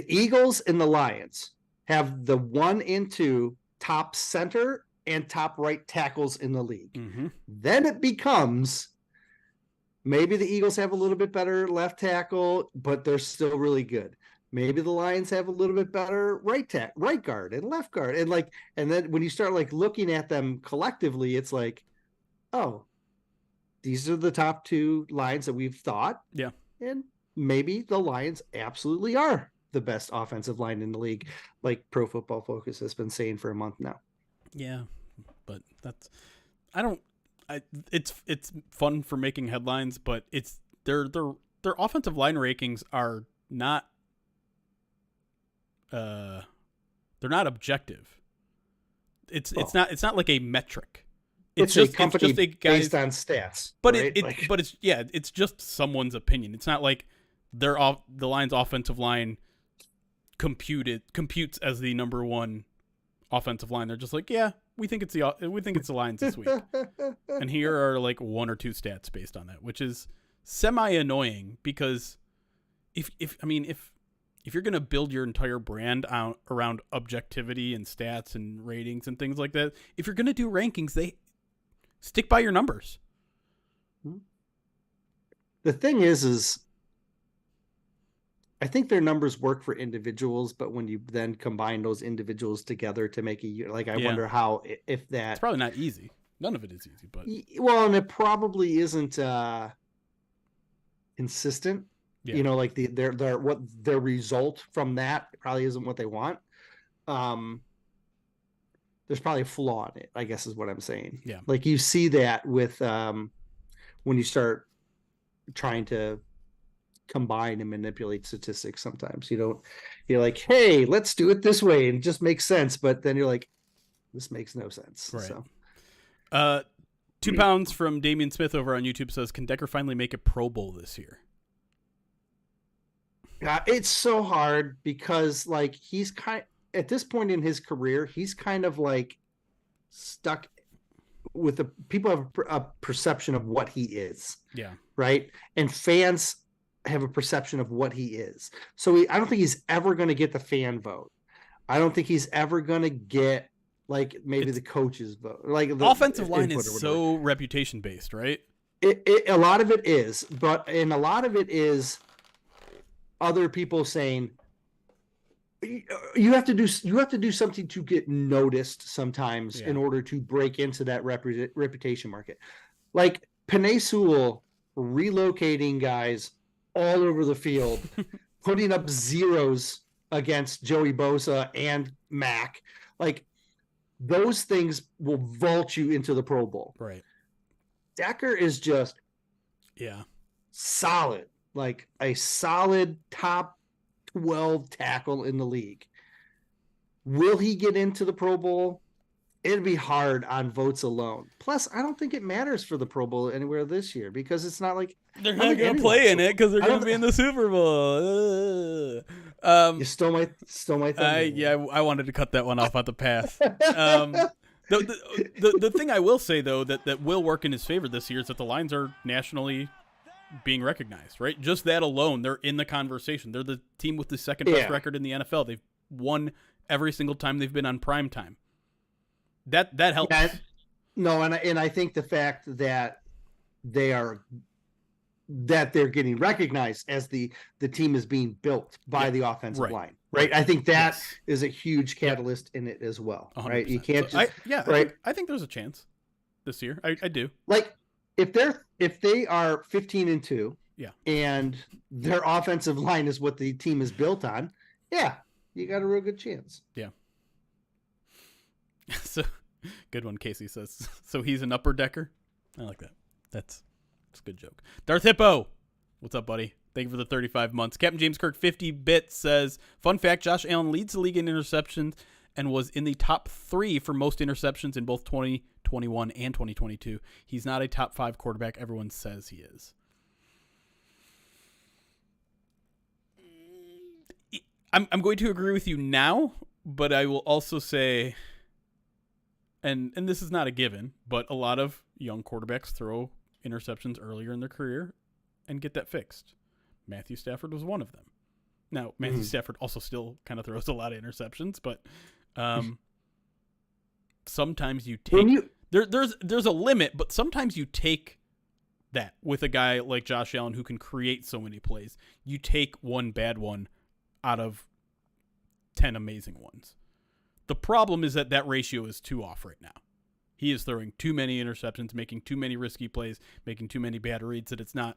Eagles and the Lions have the 1 and 2 top center and top right tackles in the league. Mm-hmm. Then it becomes maybe the Eagles have a little bit better left tackle, but they're still really good. Maybe the Lions have a little bit better right guard and left guard. And then when you start like looking at them collectively, it's like, oh, these are the top 2 lines that we've thought. Yeah. And maybe the Lions absolutely are the best offensive line in the league, like Pro Football Focus has been saying for a month now. Yeah, but it's fun for making headlines, but it's their offensive line rankings are not they're not objective. It's not like a metric. It's just a based on stats. But right? it's just someone's opinion. It's not like the Lions' offensive line computes as the number 1 offensive line. They're just like, yeah, we think it's the Lions this week. And here are like 1 or 2 stats based on that, which is semi-annoying because if you're going to build your entire brand around objectivity and stats and ratings and things like that, if you're going to do rankings, they stick by your numbers. The thing is I think their numbers work for individuals, but when you then combine those individuals together to make I wonder how, if that... It's probably not easy. None of it is easy, but... Well, and it probably isn't consistent. Yeah. You know, like their result from that probably isn't what they want. There's probably a flaw in it, I guess is what I'm saying. Yeah. Like you see that with when you start trying to combine and manipulate statistics sometimes. You're like, hey, let's do it this way, and it just makes sense. But then you're like, this makes no sense. Right. So 2 pounds from Damian Smith over on YouTube says, can Decker finally make a Pro Bowl this year? It's so hard because like at this point in his career, he's kind of like stuck with people have a perception of what he is. Yeah. Right. And fans have a perception of what he is. So I don't think he's ever going to get the fan vote. I don't think he's ever going to get like maybe the coaches vote. Like the offensive line is so reputation based, right? A lot of it is, and a lot of it is other people saying you have to do something to get noticed sometimes in order to break into that reputation market. Like Penei Sewell relocating guys all over the field, putting up zeros against Joey Bosa and Mac. Like those things will vault you into the Pro Bowl. Right. Decker is just solid, like a solid top 12 tackle in the league. Will he get into the Pro Bowl? It'd be hard on votes alone. Plus, I don't think it matters for the Pro Bowl anywhere this year because it's not like they're not going to play in it because they're going to be in the Super Bowl. You stole my thunder. I wanted to cut that one off at the pass. The thing I will say though that will work in his favor this year is that the Lions are nationally being recognized, right? Just that alone, they're in the conversation. They're the team with the second best record in the NFL. They've won every single time they've been on prime time. That helps. And I think the fact that they're getting recognized as the team is being built by the offensive line, right? I think that is a huge catalyst in it as well, 100%. Right? You can't just I think there's a chance this year. I do. Like if they are 15-2, and their offensive line is what the team is built on, you got a real good chance. Yeah. So good one, Casey says. So he's an upper decker. I like that. That's a good joke. Darth Hippo, what's up, buddy? Thank you for the 35 months. Captain James Kirk 50-bit says, fun fact, Josh Allen leads the league in interceptions and was in the top 3 for most interceptions in both 2021 and 2022. He's not a top 5 quarterback. Everyone says he is. I'm going to agree with you now, but I will also say, and this is not a given, but a lot of young quarterbacks throw interceptions earlier in their career and get that fixed. Matthew Stafford was one of them. Now, Matthew Stafford also still kind of throws a lot of interceptions, but sometimes you take there's a limit, but sometimes you take that with a guy like Josh Allen who can create so many plays. You take one bad one out of 10 amazing ones. The problem is that ratio is too off right now. He is throwing too many interceptions, making too many risky plays, making too many bad reads that it's not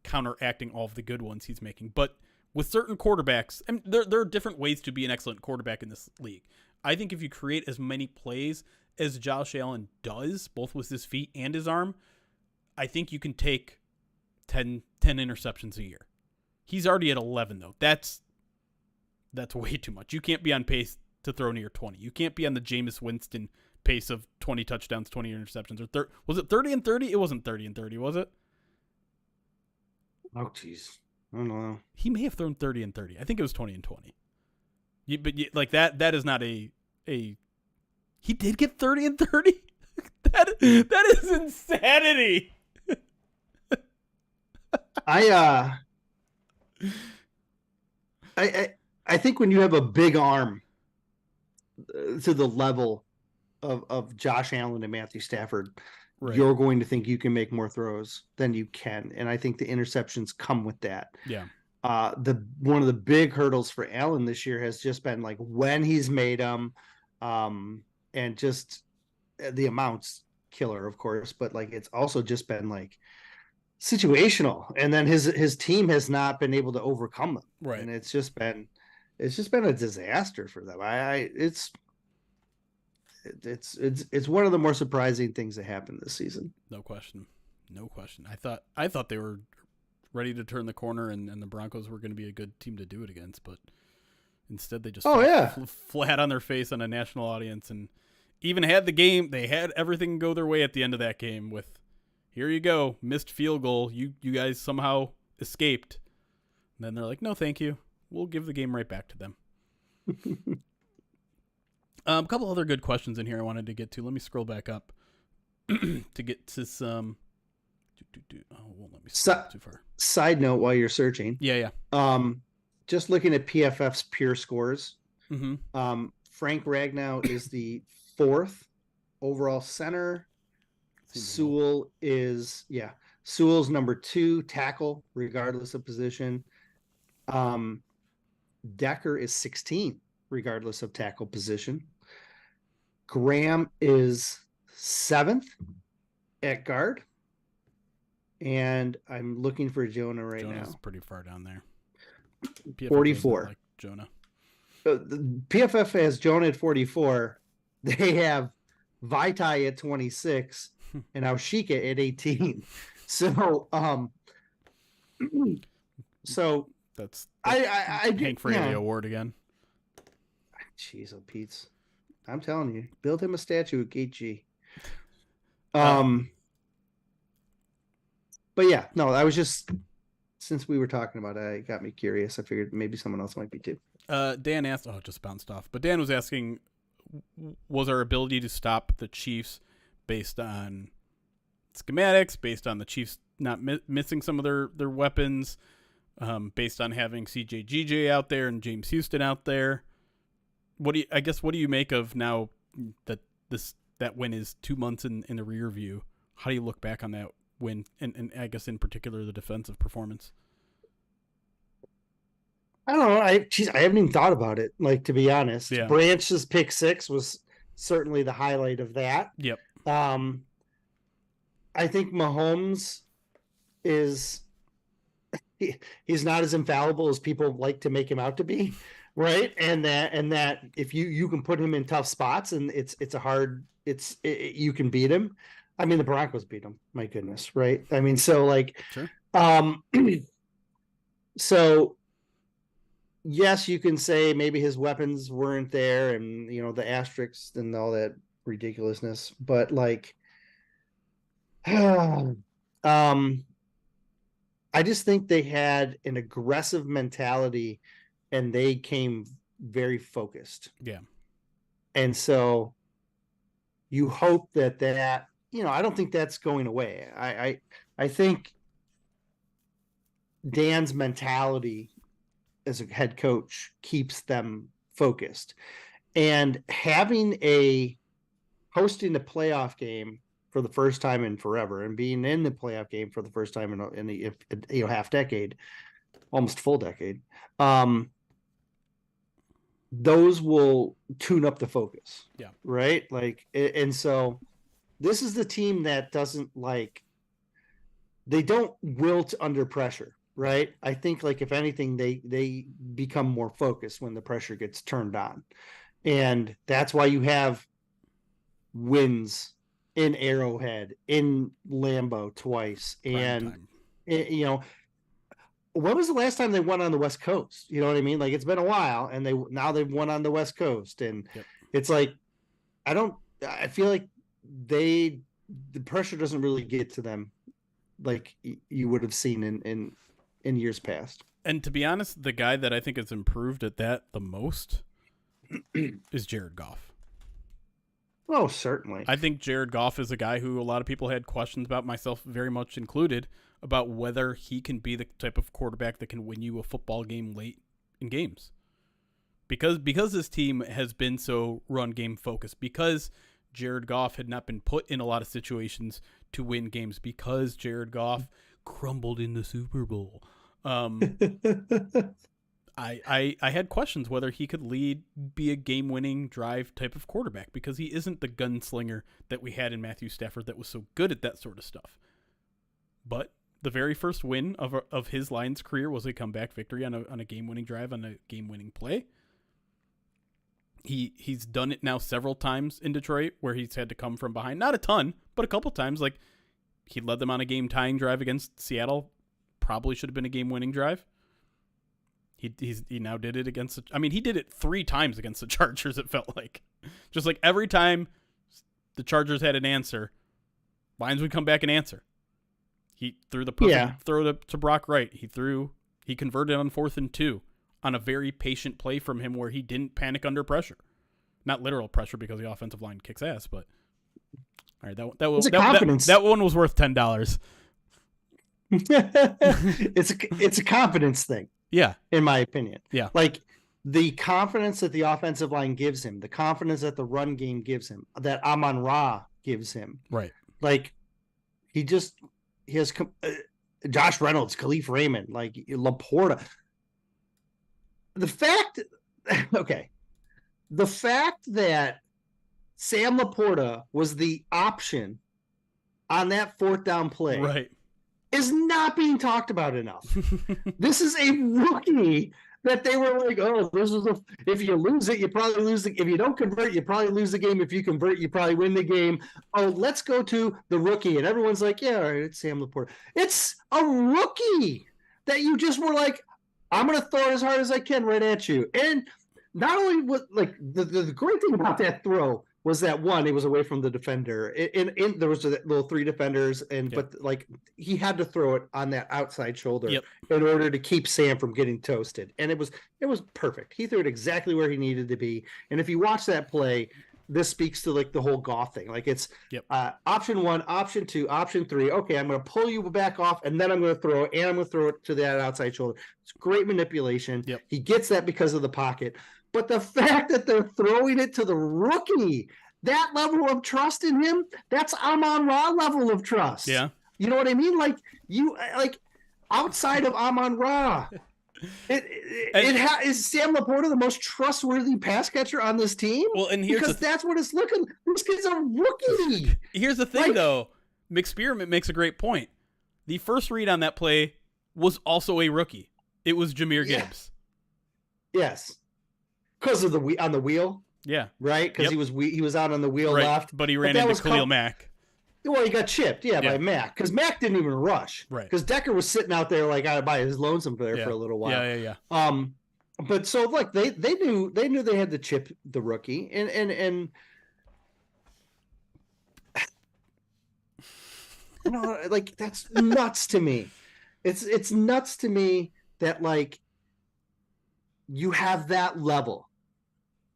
counteracting all of the good ones he's making. But with certain quarterbacks, and there are different ways to be an excellent quarterback in this league. I think if you create as many plays as Josh Allen does, both with his feet and his arm, I think you can take 10 interceptions a year. He's already at 11, though. That's way too much. You can't be on pace to throw near 20. You can't be on the Jameis Winston pace of 20 touchdowns, 20 interceptions. Or was it 30 and 30? It wasn't 30 and 30, was it? Oh, jeez. I don't know. He may have thrown 30 and 30. I think it was 20 and 20. Like that is not a. He did get 30 and 30? That is insanity. I think when you have a big arm to the level of Josh Allen and Matthew Stafford, you're going to think you can make more throws than you can. And I think the interceptions come with that. Yeah. One of the big hurdles for Allen this year has just been like when he's made them, and just the amounts killer, of course, but like it's also just been like situational, and then his team has not been able to overcome them. Right. And it's just been a disaster for them. It's one of the more surprising things that happened this season. No question. I thought they were ready to turn the corner and the Broncos were going to be a good team to do it against, but instead they just flat on their face on a national audience, and even had the game. They had everything go their way at the end of that game with, here you go, missed field goal. You guys somehow escaped. And then they're like, no, thank you. We'll give the game right back to them. A couple other good questions in here I wanted to get to. Let me scroll back up to get to some. Won't let me scroll too far. Side note while you're searching. Yeah. Just looking at PFF's pure scores. Mm-hmm. Frank Ragnow is the 4th overall center. Sewell's number 2 tackle, regardless of position. Decker is 16. regardless of tackle position. Graham is 7th at guard. And I'm looking for Jonah right now. Jonah's pretty far down there. PFF 44. Like Jonah. The PFF has Jonah at 44. They have Vaitai at 26 and Aushika at 18. So, that's I Hank Fraley award again. Jeez, oh Pete's. I'm telling you, build him a statue at Gate G. But yeah, no, I was just, since we were talking about it, it got me curious. I figured maybe someone else might be too. Dan asked, it just bounced off. But Dan was asking, was our ability to stop the Chiefs based on schematics, based on the Chiefs not missing some of their weapons, based on having CJ out there and James Houston out there? What do you make of now that that win is 2 months in the rear view? How do you look back on that win, and I guess in particular the defensive performance? I don't know. I haven't even thought about it. Like, to be honest, yeah. Branch's pick 6 was certainly the highlight of that. Yep. I think Mahomes is he's not as infallible as people like to make him out to be, right? And that if you can put him in tough spots, and you can beat him. I mean, the Broncos beat him. My goodness, right? I mean, so like, sure. So yes, you can say maybe his weapons weren't there, and the asterisks and all that ridiculousness, but like, I just think they had an aggressive mentality, and they came very focused. Yeah. And so you hope that I don't think that's going away. I think Dan's mentality as a head coach keeps them focused, and hosting a playoff game for the first time in forever, and being in the playoff game for the first time in the half decade, almost full decade, those will tune up the focus. Yeah. Right. Like, and so this is the team that they don't wilt under pressure. Right. I think, like, if anything, they become more focused when the pressure gets turned on. And that's why you have wins in Arrowhead, in Lambeau twice. And, when was the last time they won on the West Coast? You know what I mean? Like, it's been a while, and they've won on the West Coast. And It's like, I feel like the pressure doesn't really get to them like you would have seen in years past. And to be honest, the guy that I think has improved at that the most is Jared Goff. Oh, certainly. I think Jared Goff is a guy who a lot of people had questions about, myself very much included, about whether he can be the type of quarterback that can win you a football game late in games. Because this team has been so run game focused, because Jared Goff had not been put in a lot of situations to win games, because Jared Goff crumbled in the Super Bowl. I had questions whether he could be a game-winning drive type of quarterback, because he isn't the gunslinger that we had in Matthew Stafford that was so good at that sort of stuff. But the very first win of his Lions career was a comeback victory on a game-winning drive, on a game-winning play. He's done it now several times in Detroit, where he's had to come from behind. Not a ton, but a couple times. Like, he led them on a game-tying drive against Seattle. Probably should have been a game-winning drive. He now did it against he did it 3 times against the Chargers, it felt like. Just like every time the Chargers had an answer, Lions would come back and answer. He threw the perfect throw to Brock Wright. He converted on 4th and 2 on a very patient play from him, where he didn't panic under pressure. Not literal pressure, because the offensive line kicks ass, but all right, that one was worth $10. It's a confidence thing. Yeah. In my opinion. Yeah. Like, the confidence that the offensive line gives him, the confidence that the run game gives him, that Amon-Ra gives him. Right. Like, he has Josh Reynolds, Khalif Raymond, like Laporta. The fact, okay, the fact that Sam Laporta was the option on that 4th down play right. is not being talked about enough. This is a rookie that they were like, oh, if you lose it, you probably lose if you don't convert, you probably lose the game. If you convert, you probably win the game. Oh, let's go to the rookie. And everyone's like, yeah, all right, it's Sam Laporta. It's a rookie that you just were like, I'm going to throw it as hard as I can right at you. And not only was like the great thing about that throw was that one, it was away from the defender. There was a little 3 defenders, but like he had to throw it on that outside shoulder in order to keep Sam from getting toasted. And it was perfect. He threw it exactly where he needed to be. And if you watch that play, this speaks to like the whole Goff thing. Like it's option 1, option 2, option 3. Okay, I'm going to pull you back off, and then I'm going to throw it, and I'm going to throw it to that outside shoulder. It's great manipulation. He gets that because of the pocket. But the fact that they're throwing it to the rookie, that level of trust in him, that's Amon-Ra level of trust. Yeah. You know what I mean? Like outside of Amon-Ra, is Sam Laporta the most trustworthy pass catcher on this team? Well, and that's what it's looking. This kid's a rookie. Here's the thing, though. McSpearmint makes a great point. The first read on that play was also a rookie. It was Jahmyr Gibbs. Yes. Because of on the wheel, right? Because he was out on the wheel left, but he ran into Khalil Mack. Well, he got chipped, by Mack, because Mack didn't even rush, right? Because Decker was sitting out there like out by his lonesome there for a little while. Yeah. But so like they knew they had to chip the rookie, and you know, like that's nuts to me. It's nuts to me that like you have that level.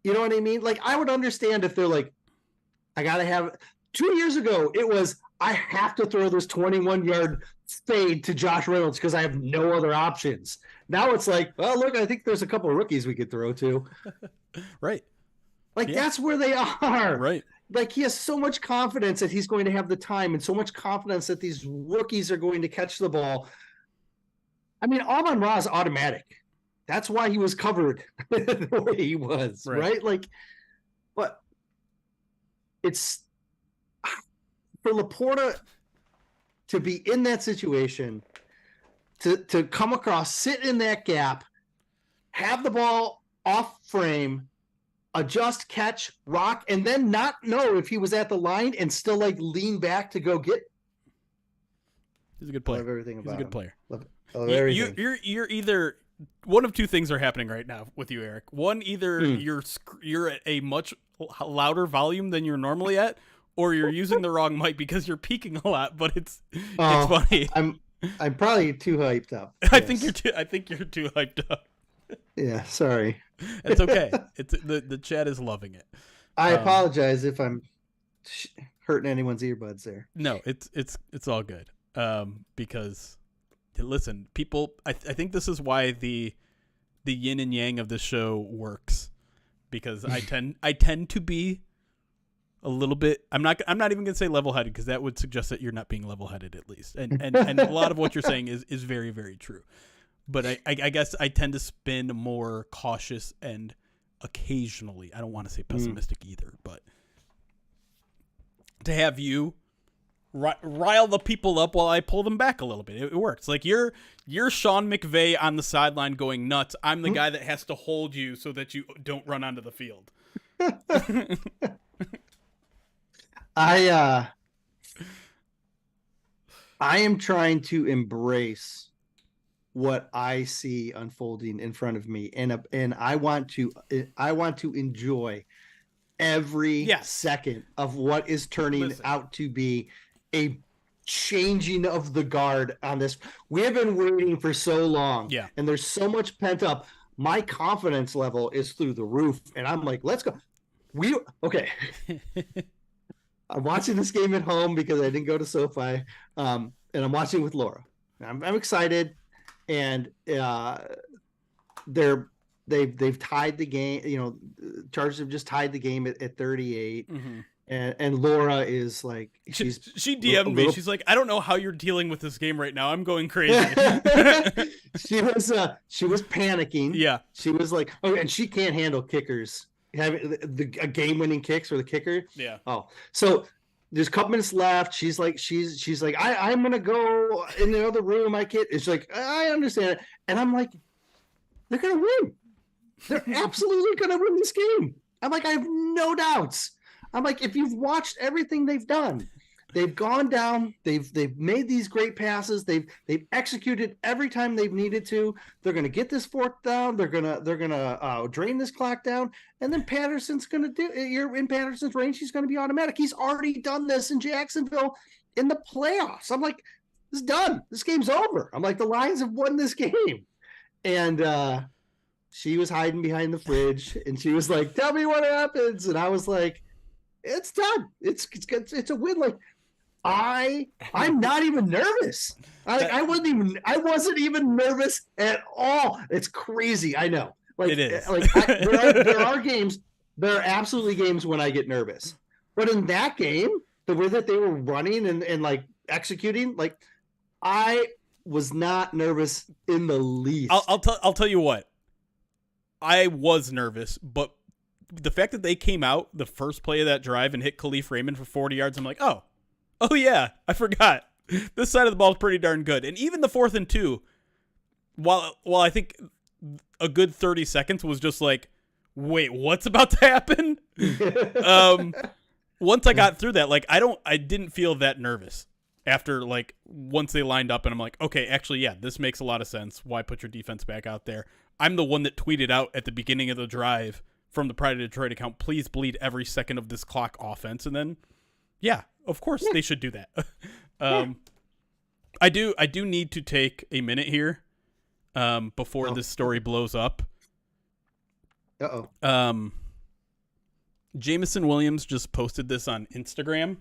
You know what I mean? Like, I would understand if they're like, I got to have 2 years ago, it was, I have to throw this 21-yard fade to Josh Reynolds because I have no other options. Now it's like, well, look, I think there's a couple of rookies we could throw to. Right. Like, that's where they are. Right. Like, he has so much confidence that he's going to have the time and so much confidence that these rookies are going to catch the ball. I mean, Amon-Ra is automatic. That's why he was covered the way he was, right? Like, but it's for Laporta to be in that situation, to come across, sit in that gap, have the ball off frame, adjust, catch, rock, and then not know if he was at the line and still like lean back to go get. He's a good player. Love everything about him. He's a good player. Love everything. You're either. One of two things are happening right now with you, Eric. One, either you're at a much louder volume than you're normally at, or you're using the wrong mic because you're peaking a lot. But it's funny. I'm probably too hyped up. I think you're too hyped up. Yeah, sorry. It's okay. It's the chat is loving it. I apologize if I'm hurting anyone's earbuds there. No, it's all good. Because. Listen, people. I think this is why the yin and yang of this show works, because I tend to be a little bit. I'm not even gonna say level-headed, because that would suggest that you're not being level-headed at least. And a lot of what you're saying is very, very true. But I guess I tend to spin more cautious and occasionally. I don't want to say pessimistic either, but to have you rile the people up while I pull them back a little bit. It works. Like you're Sean McVay on the sideline going nuts. I'm the guy that has to hold you so that you don't run onto the field. I am trying to embrace what I see unfolding in front of me, and I want to enjoy every second of what is turning out to be a changing of the guard on this. We have been waiting for so long, and there's so much pent up. My confidence level is through the roof, and I'm like, let's go. Okay. I'm watching this game at home because I didn't go to SoFi, and I'm watching with Laura. I'm excited, and they've tied the game. You know, Chargers have just tied the game at 38. Mm-hmm. And Laura is like, she DM'd me. She's like, I don't know how you're dealing with this game right now. I'm going crazy. She was panicking. Yeah. She was like, oh, and she can't handle kickers a game-winning kicks or the kicker. Yeah. Oh, so there's a couple minutes left. She's like, I'm gonna go in the other room. I can't. It's like, I understand it, and I'm like, they're gonna win. They're absolutely gonna win this game. I'm like, I have no doubts. I'm like, if you've watched everything they've done, they've gone down. They've made these great passes. They've executed every time they've needed to. They're going to get this fourth down. They're gonna drain this clock down, and then Patterson's going to do. You're in Patterson's range. He's going to be automatic. He's already done this in Jacksonville in the playoffs. I'm like, this is done. This game's over. I'm like, the Lions have won this game, and she was hiding behind the fridge, and she was like, "Tell me what happens," and I was like, "It's done. It's a win." Like, I'm not even nervous. I wasn't even nervous at all. It's crazy. I know. Like, it is. Like, there are games. There are absolutely games when I get nervous. But in that game, the way that they were running and like executing, like, I was not nervous in the least. I'll tell you what. I was nervous, but the fact that they came out the first play of that drive and hit Khalif Raymond for 40 yards, I'm like, oh yeah, I forgot. This side of the ball is pretty darn good. And even the 4th and 2, while I think a good 30 seconds was just like, wait, what's about to happen? Once I got through that, like, I didn't feel that nervous after, like, once they lined up, and I'm like, okay, actually, yeah, this makes a lot of sense. Why put your defense back out there? I'm the one that tweeted out at the beginning of the drive from the Pride of Detroit account, please bleed every second of this clock offense. And then, yeah, of course they should do that. I do need to take a minute here before this story blows up. Jameson Williams just posted this on Instagram.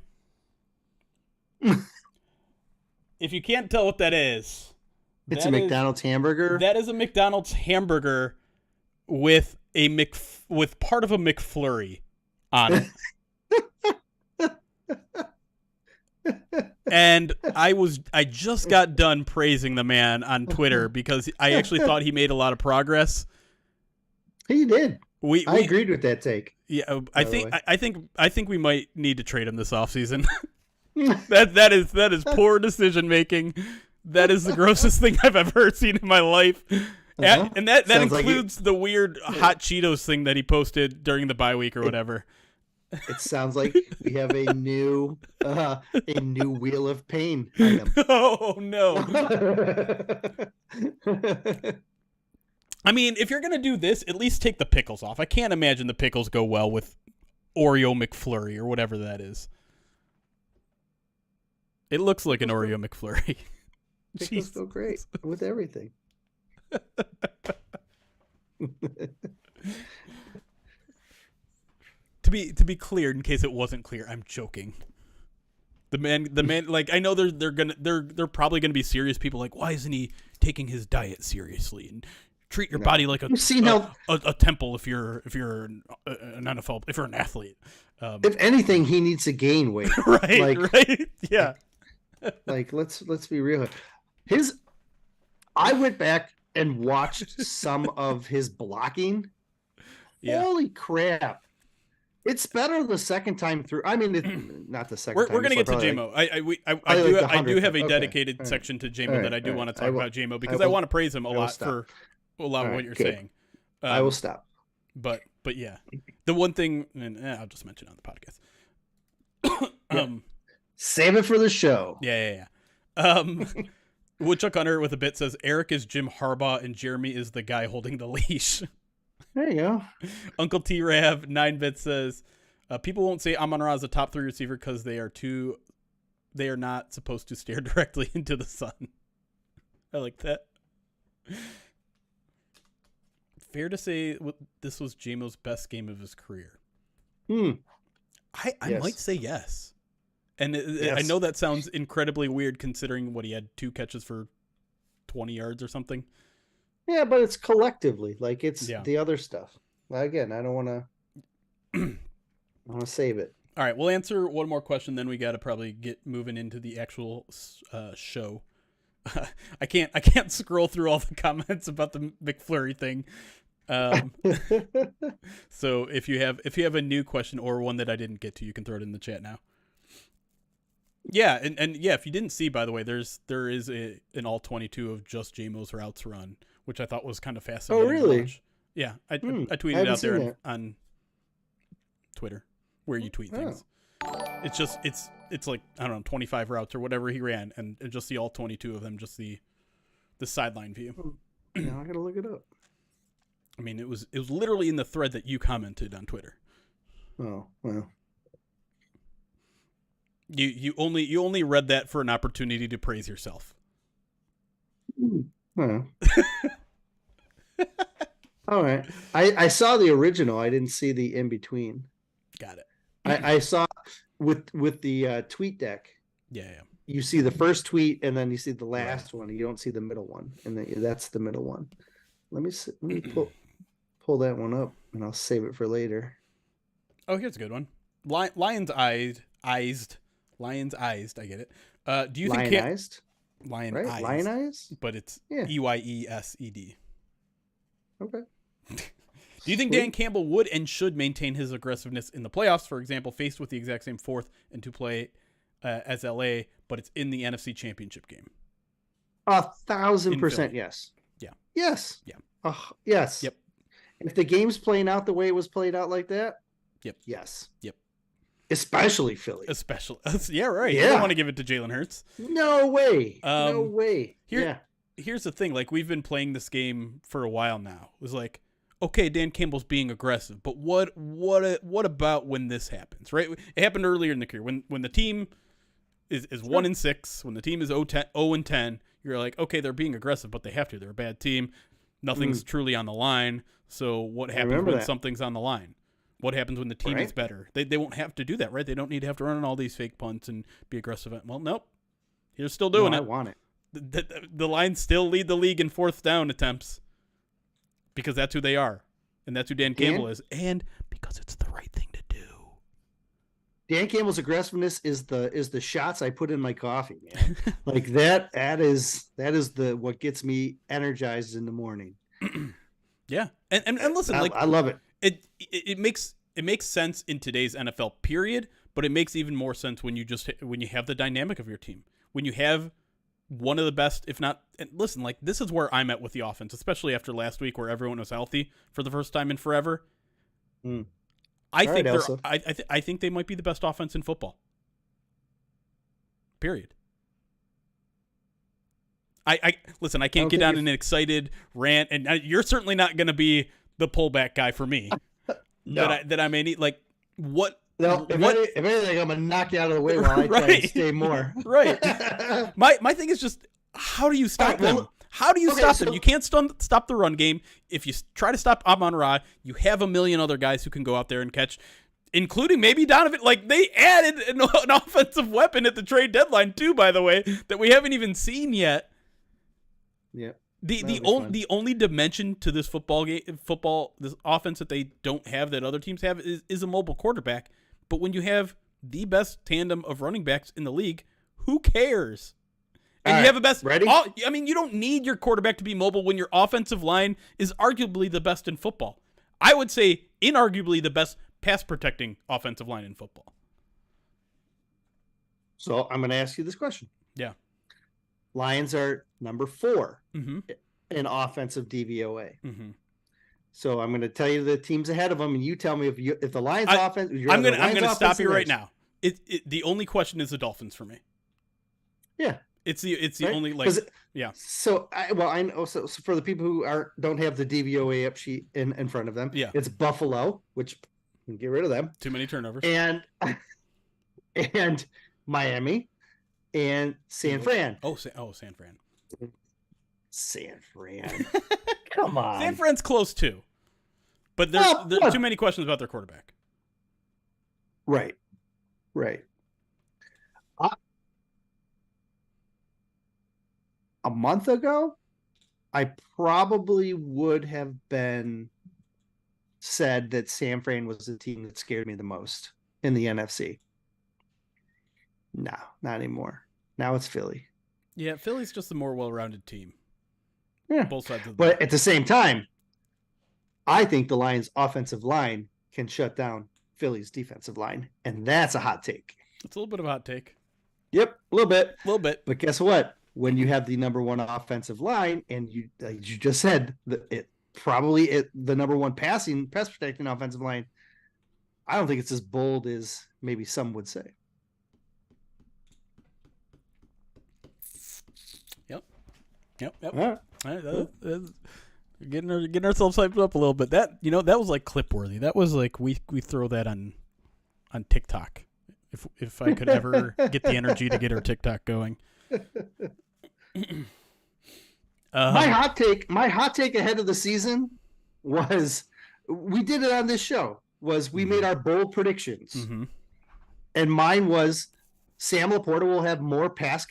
If you can't tell what that is, it's a McDonald's hamburger. That is a McDonald's hamburger with with part of a McFlurry on it. And I just got done praising the man on Twitter because I actually thought he made a lot of progress. He did. I agreed with that take. Yeah, I think we might need to trade him this offseason. that is poor decision making. That is the grossest thing I've ever seen in my life. And that includes the weird hot Cheetos thing that he posted during the bye week or whatever. It sounds like we have a new Wheel of Pain item. Oh no. I mean, if you're going to do this, at least take the pickles off. I can't imagine the pickles go well with Oreo McFlurry or whatever that is. It looks like an Oreo McFlurry. Pickles go great with everything. To be clear, in case it wasn't clear, I'm joking. The man, like, I know they're probably gonna be serious people. Like, why isn't he taking his diet seriously and treat your body like a temple if you're an NFL, if you're an athlete. If anything, he needs to gain weight. right, yeah. Like, let's be real. I went back and watched some of his blocking. Yeah. Holy crap. It's better the second time through. I mean, not the second time. We're going to get to JMO. I do have a dedicated section to JMO that I do want to talk about JMO because I want to praise him a lot for a lot of what you're saying. I will stop. But yeah, the one thing, and I'll just mention it on the podcast. Save it for the show. Yeah. Woodchuck Hunter with a bit says Erik is Jim Harbaugh and Jeremy is the guy holding the leash. There you go. Uncle T-Rav 9-bit says people won't say Amon-Ra is a top 3 receiver because they are not supposed to stare directly into the sun. I like that. Fair to say this was JMO's best game of his career. I might say yes. And yes. I know that sounds incredibly weird considering what he had 2 catches for 20 yards or something. Yeah, but it's collectively. Like, it's the other stuff. Again, I don't want to... I want to save it. All right, we'll answer one more question, then we got to probably get moving into the actual show. I can't scroll through all the comments about the McFlurry thing. So if you have a new question or one that I didn't get to, you can throw it in the chat now. Yeah, and yeah, if you didn't see, by the way, there is an all 22 of just JMO's routes run, which I thought was kind of fascinating. Oh, really? To watch. Yeah, I tweeted it out there on Twitter, where you tweet things. It's just it's like, I don't know, 25 routes or whatever he ran, and just the all 22 of them, just the sideline view. Now I gotta look it up. I mean, it was literally in the thread that you commented on Twitter. Oh, well. You only read that for an opportunity to praise yourself. Oh. All right. I saw the original. I didn't see the in between. Got it. I saw with the tweet deck. Yeah. You see the first tweet and then you see the last one. You don't see the middle one, and that's the middle one. Let me pull that one up, and I'll save it for later. Oh, here's a good one. Lions eyed. I get it. Do you think Lionized? Lionized? Right? Lionized? But it's EYESED. Okay. Do you think Dan Campbell would and should maintain his aggressiveness in the playoffs? For example, faced with the exact same fourth and to play as LA, but it's in the NFC Championship game. 1,000% yes. Yeah. Yes. Yeah. Yes. Yep. If the game's playing out the way it was played out like that. Yep. Yes. Yep. Especially Philly. Yeah, right. Yeah. You don't want to give it to Jalen Hurts. No way. No way. Here's the thing. Like, we've been playing this game for a while now. It was like, okay, Dan Campbell's being aggressive, but what about when this happens, right? It happened earlier in the career when the team is 1-6, when the team is 0-10. You're like, okay, they're being aggressive, but they have to. They're a bad team. Nothing's truly on the line. So what happens when something's on the line? What happens when the team is better? They won't have to do that, right? They don't need to have to run all these fake punts and be aggressive. Well, nope. You're still doing it. I want it. The Lions still lead the league in fourth down attempts because that's who they are. And that's who Dan Campbell is. And because it's the right thing to do. Dan Campbell's aggressiveness is the shots I put in my coffee, man. Like that is what gets me energized in the morning. Yeah. And listen, I love it. It makes sense in today's NFL period, but it makes even more sense when you have the dynamic of your team. When you have one of the best, if not, and listen, like, this is where I'm at with the offense, especially after last week where everyone was healthy for the first time in forever. I think they might be the best offense in football. Period. Listen, I can't get down in an excited rant, and you're certainly not going to be the pullback guy for me. No. that I may need. Like, what? No, if anything, I'm gonna knock you out of the way while I try to stay more. Right. My thing is just, how do you stop them? How do you stop them? You can't stop the run game. If you try to stop Amon-Ra, you have a million other guys who can go out there and catch, including maybe Donovan. Like, they added an offensive weapon at the trade deadline too, by the way, that we haven't even seen yet. Yeah. The only dimension to this this offense that they don't have that other teams have is a mobile quarterback. But when you have the best tandem of running backs in the league, who cares? And you have a best. Ready? I mean, you don't need your quarterback to be mobile when your offensive line is arguably the best in football. I would say inarguably the best pass protecting offensive line in football. So I'm going to ask you this question. Yeah. Lions are number 4 in offensive DVOA. So I'm going to tell you the teams ahead of them, and you tell me if the Lions offense. I'm going to stop you right now. The only question is the Dolphins for me. Yeah, it's the right? only, like, yeah. So I know. So for the people who don't have the DVOA up sheet in front of them, it's Buffalo, which we can get rid of them. Too many turnovers. And Miami and San Fran. San Fran. San Fran. Come on. San Fran's close too. But there are too many questions about their quarterback. Right. A month ago, I probably would have said that San Fran was the team that scared me the most in the NFC. No, not anymore. Now it's Philly. Yeah, Philly's just a more well-rounded team. Yeah. Both sides of the But at the same time, I think the Lions' offensive line can shut down Philly's defensive line, and that's a hot take. It's a little bit of a hot take. Yep, a little bit. A little bit. But guess what? When you have the number one offensive line, and you just said, the number one pass protecting offensive line, I don't think it's as bold as maybe some would say. Yep. All right. Getting ourselves hyped up a little bit. That was like clip worthy. That was like we throw that on TikTok. If I could ever get the energy to get our TikTok going. My hot take ahead of the season was, we did it on this show, was we made our bold predictions. Mm-hmm. And mine was Sam Laporta will have more pass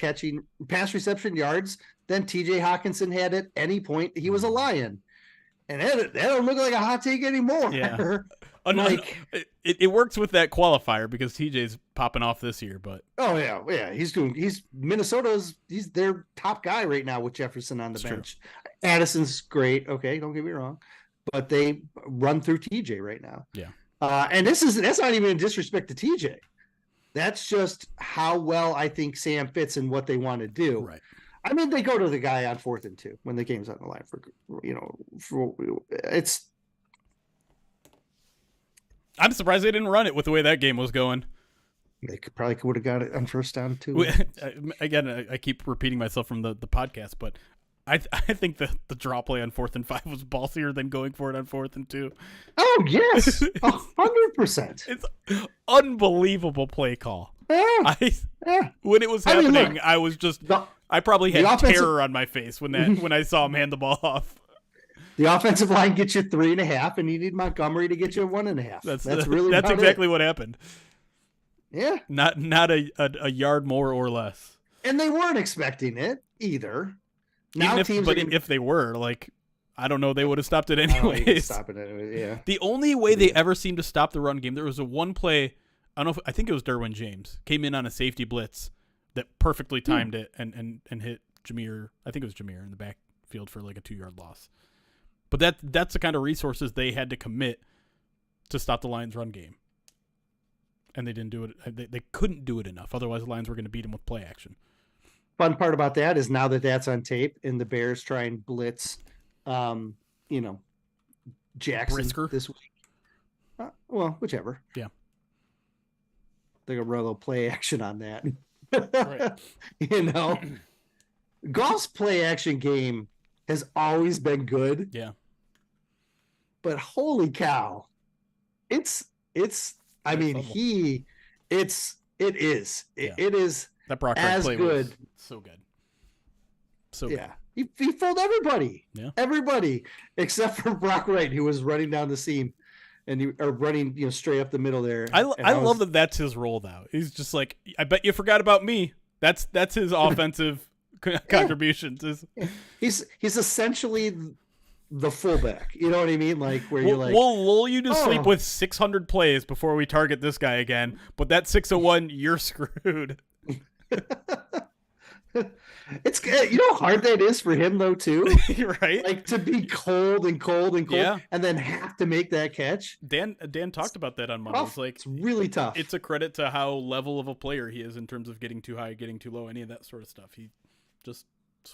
reception yards than TJ Hawkinson had at any point he was a Lion. And that don't look like a hot take anymore. Yeah. It works with that qualifier because TJ's popping off this year, but he's Minnesota's, he's their top guy right now with Jefferson on the bench. True. Addison's great, okay, don't get me wrong, but they run through TJ right now. Yeah. And that's not even a disrespect to TJ. That's just how well I think Sam fits in what they want to do. Right. I mean, they go to the guy on 4th and 2 when the game's on the line it's. I'm surprised they didn't run it with the way that game was going. They probably would have got it on 1st down too. Again, I keep repeating myself from the podcast, but I think the draw play on 4th and 5 was ballsier than going for it on 4th and 2. Oh yes, 100%. It's unbelievable play call. Yeah. When it was happening, I was just I probably had terror on my face when I saw him hand the ball off. The offensive line gets you 3.5, and you need Montgomery to get you 1.5. That's exactly what happened. Yeah, not a yard more or less. And they weren't expecting it either. If they were, like, I don't know, they would have stopped it anyways. Yeah. The only way they ever seemed to stop the run game, there was a one play. I think it was Derwin James came in on a safety blitz that perfectly timed it and hit Jameer. I think it was Jameer in the backfield for like a 2-yard loss. But that's the kind of resources they had to commit to stop the Lions' run game, and they didn't do it. They couldn't do it enough. Otherwise, the Lions were going to beat them with play action. Fun part about that is now that's on tape, and the Bears try and blitz, Jackson Brisker this week. Well, whichever. Yeah. They're going to run a little play action on that. Right. Goff's play action game has always been good. Yeah. But holy cow. It is. It is that Brock as play good. Was so good. So yeah. Good. He fooled everybody. Yeah. Everybody except for Brock Wright, who was running down the seam. And running, straight up the middle there. I love that that's his role now. He's just like, I bet you forgot about me. That's his offensive contributions. He's essentially the fullback. You know what I mean? Like where you're like, we'll lull you to sleep with 600 plays before we target this guy again. But that 601, you're screwed. It's good. You know how hard that is for him though too, right? Like to be cold, and then have to make that catch. Dan talked about that on Monday. It's like it's really tough. It's a credit to how level of a player he is in terms of getting too high, getting too low, any of that sort of stuff. It's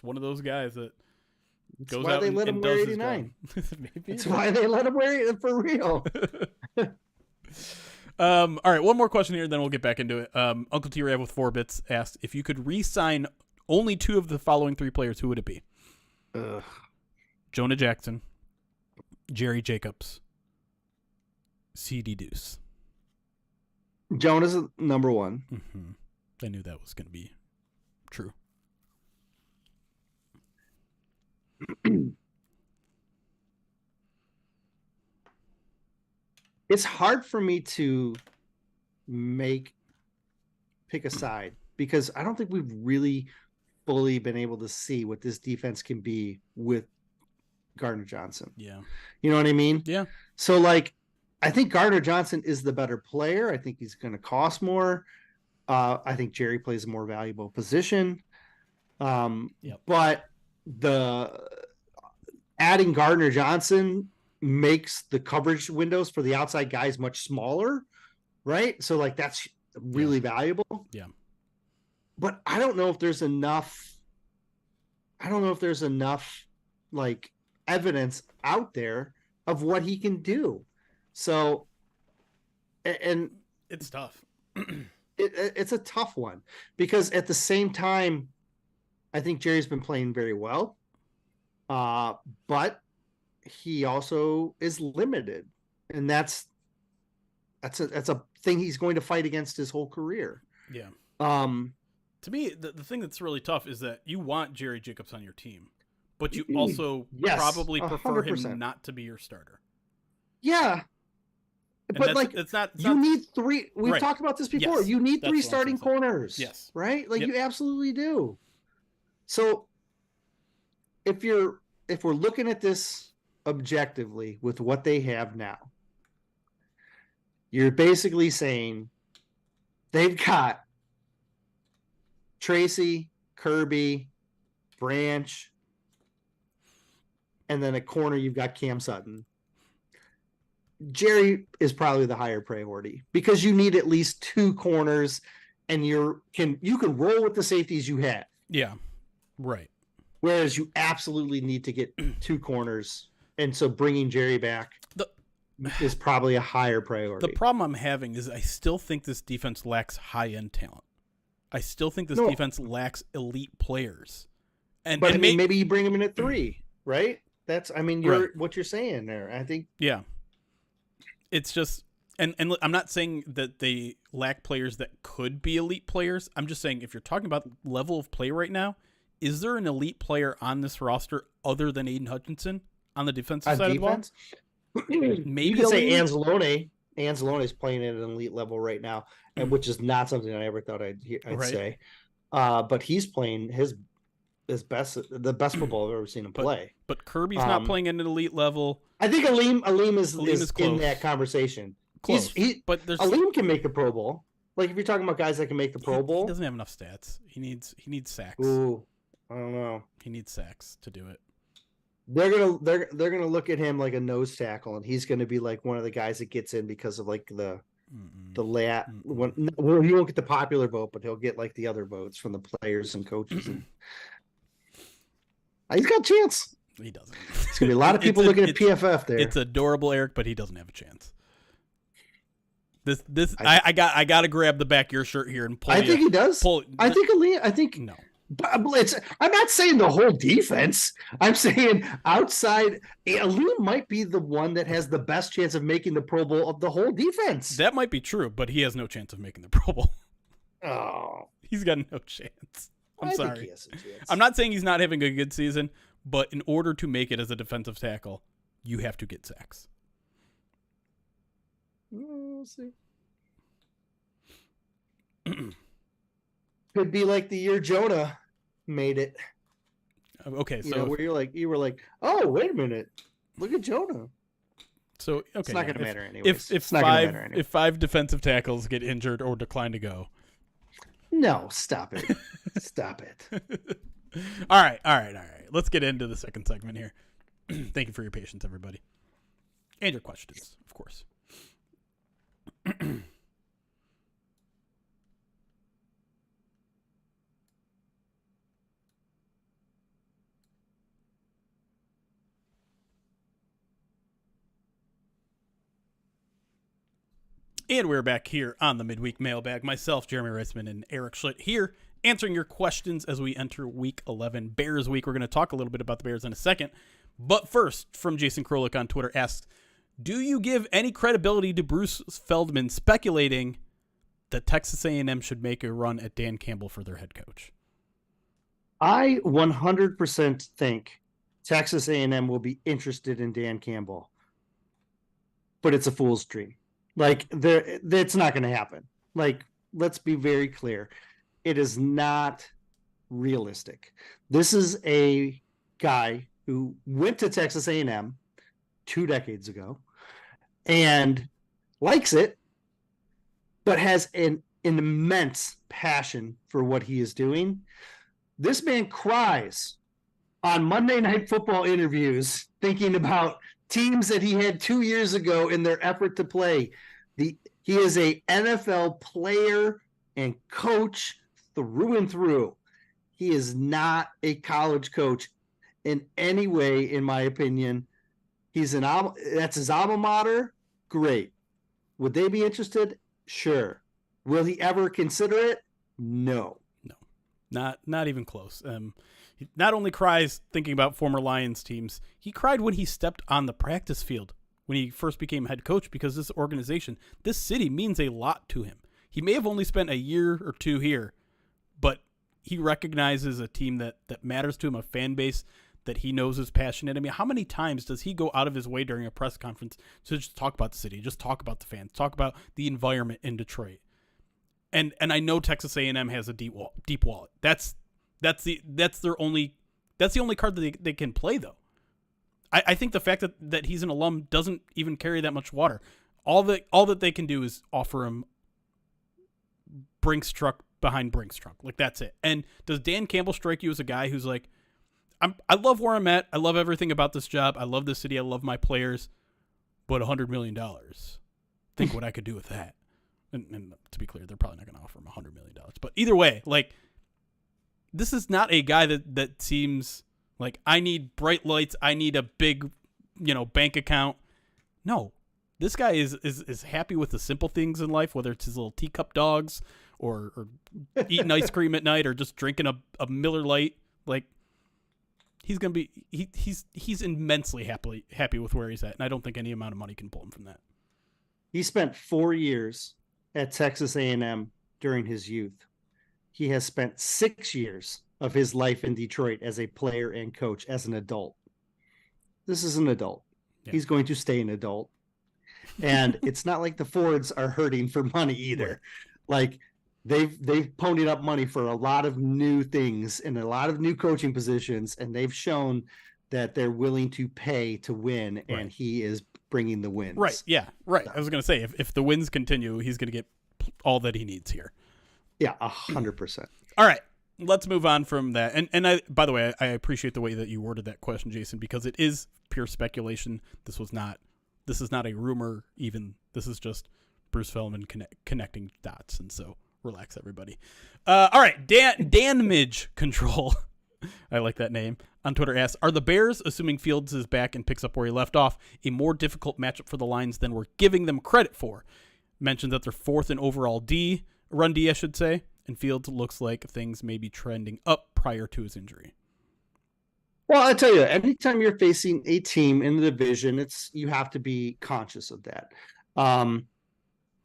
one of those guys that goes out and does his job. That's why they let him wear it for real. All right, one more question here, then we'll get back into it. Uncle T Rav with 4 bits asked, if you could re-sign only 2 of the following 3 players, who would it be? Jonah Jackson, Jerry Jacobs, CD Deuce. Jonah's number 1. Mm-hmm. I knew that was going to be true. It's hard for me to pick a side because I don't think we've really fully been able to see what this defense can be with Gardner Johnson. Yeah. You know what I mean? Yeah. So like, I think Gardner Johnson is the better player. I think he's going to cost more. I think Jerry plays a more valuable position. But adding Gardner Johnson makes the coverage windows for the outside guys much smaller, right? So like that's really valuable. Yeah. But I don't know if there's enough like evidence out there of what he can do. So, and it's tough. It's a tough one because at the same time, I think Jerry's been playing very well. But he also is limited, and that's a thing he's going to fight against his whole career. Yeah. To me, the thing that's really tough is that you want Jerry Jacobs on your team, but you also probably prefer 100%. Him not to be your starter. Yeah. And but like it's not need three. We've talked about this before. Yes, you need three starting corners. Yes. Right? Like you absolutely do. So if we're looking at this objectively with what they have now, you're basically saying they've got Tracy, Kirby, Branch, and then a corner you've got Cam Sutton. Jerry is probably the higher priority because you need at least two corners, and you can roll with the safeties you have. Yeah, right. Whereas you absolutely need to get two corners, and so bringing Jerry back is probably a higher priority. The problem I'm having is I still think this defense lacks high-end talent. I still think this defense lacks elite players. But maybe you bring them in at 3, right? That's what you're saying there. I think. Yeah. It's just, and I'm not saying that they lack players that could be elite players. I'm just saying if you're talking about level of play right now, is there an elite player on this roster other than Aiden Hutchinson on the defensive side defense? Of the ball? Maybe you could say Anzalone. Anzalone is playing at an elite level right now, and which is not something I ever thought I'd say. But he's playing his best, the best football I've ever seen him play. But Kirby's not playing at an elite level. I think Aleem is in that conversation. Close. But Aleem can make the Pro Bowl. Like if you're talking about guys that can make the Pro Bowl, he doesn't have enough stats. He needs sacks. Ooh, I don't know. He needs sacks to do it. They're gonna look at him like a nose tackle, and he's gonna be like one of the guys that gets in because of like the lat. Well, he won't get the popular vote, but he'll get like the other votes from the players and coaches. And he's got a chance. He doesn't. It's gonna be a lot of people looking at PFF there. It's adorable, Eric, but he doesn't have a chance. I got to grab the back of your shirt here and pull. I think he does. I think no. But I'm not saying the whole defense. I'm saying outside, Aleem might be the one that has the best chance of making the Pro Bowl of the whole defense. That might be true, but he has no chance of making the Pro Bowl. Oh, he's got no chance. I'm sorry. Think he has a chance. I'm not saying he's not having a good season, but in order to make it as a defensive tackle, you have to get sacks. We'll see. Could be like the year Jonah made it. Okay, so where you were like, oh, wait a minute, look at Jonah. So okay, it's not going to matter anyways. If 5 defensive tackles get injured or decline to go, no, stop it, stop it. All right. Let's get into the second segment here. Thank you for your patience, everybody, and your questions, of course. And we're back here on the midweek mailbag. Myself, Jeremy Reisman, and Erik Schlitt here answering your questions as we enter Week 11, Bears Week. We're going to talk a little bit about the Bears in a second. But first, from Jason Krolik on Twitter asks, do you give any credibility to Bruce Feldman speculating that Texas A&M should make a run at Dan Campbell for their head coach? I 100% think Texas A&M will be interested in Dan Campbell. But it's a fool's dream. Like, that's not going to happen. Like, let's be very clear. It is not realistic. This is a guy who went to Texas A&M 2 decades ago and likes it, but has an immense passion for what he is doing. This man cries on Monday Night Football interviews thinking about teams that he had 2 years ago in their effort to play. He is a NFL player and coach through and through. He is not a college coach in any way, in my opinion. That's his alma mater. Great. Would they be interested? Sure. Will he ever consider it? No. Not even close. He not only cries thinking about former Lions teams, he cried when he stepped on the practice field when he first became head coach, because this organization, this city, means a lot to him. He may have only spent a year or two here, but he recognizes a team that matters to him, a fan base that he knows is passionate. I mean, how many times does he go out of his way during a press conference to just talk about the city, just talk about the fans, talk about the environment in Detroit? And I know Texas A&M has a deep wallet. That's the only card that they can play, though. I think the fact that he's an alum doesn't even carry that much water. All that they can do is offer him Brinks truck behind Brinks truck. Like, that's it. And does Dan Campbell strike you as a guy who's like, I love where I'm at. I love everything about this job. I love this city. I love my players. But $100 million. Think what I could do with that. And to be clear, they're probably not going to offer him $100 million. But either way, like, this is not a guy that seems like, I need bright lights, I need a big, bank account. No, this guy is happy with the simple things in life, whether it's his little teacup dogs or eating ice cream at night or just drinking a Miller Lite. Like, he's gonna be he's immensely happy with where he's at, and I don't think any amount of money can pull him from that. He spent 4 years at Texas A&M during his youth. He has spent 6 years of his life in Detroit as a player and coach as an adult. This is an adult. Yeah. He's going to stay an adult. And it's not like the Fords are hurting for money either. Right. Like, they've ponied up money for a lot of new things and a lot of new coaching positions, and they've shown that they're willing to pay to win, right. And he is bringing the wins. Right, yeah, right. So, I was going to say, if the wins continue, he's going to get all that he needs here. Yeah, 100%. All right, let's move on from that. And I, by the way, I appreciate the way that you worded that question, Jason, because it is pure speculation. This is not a rumor even. This is just Bruce Feldman connecting dots, and so relax, everybody. All right, Dan Midge Control, I like that name, on Twitter asks, are the Bears, assuming Fields is back and picks up where he left off, a more difficult matchup for the Lions than we're giving them credit for? Mentioned that they're fourth in overall run D, I should say, and Fields looks like things may be trending up prior to his injury. Well, I tell you, anytime you're facing a team in the division, you have to be conscious of that.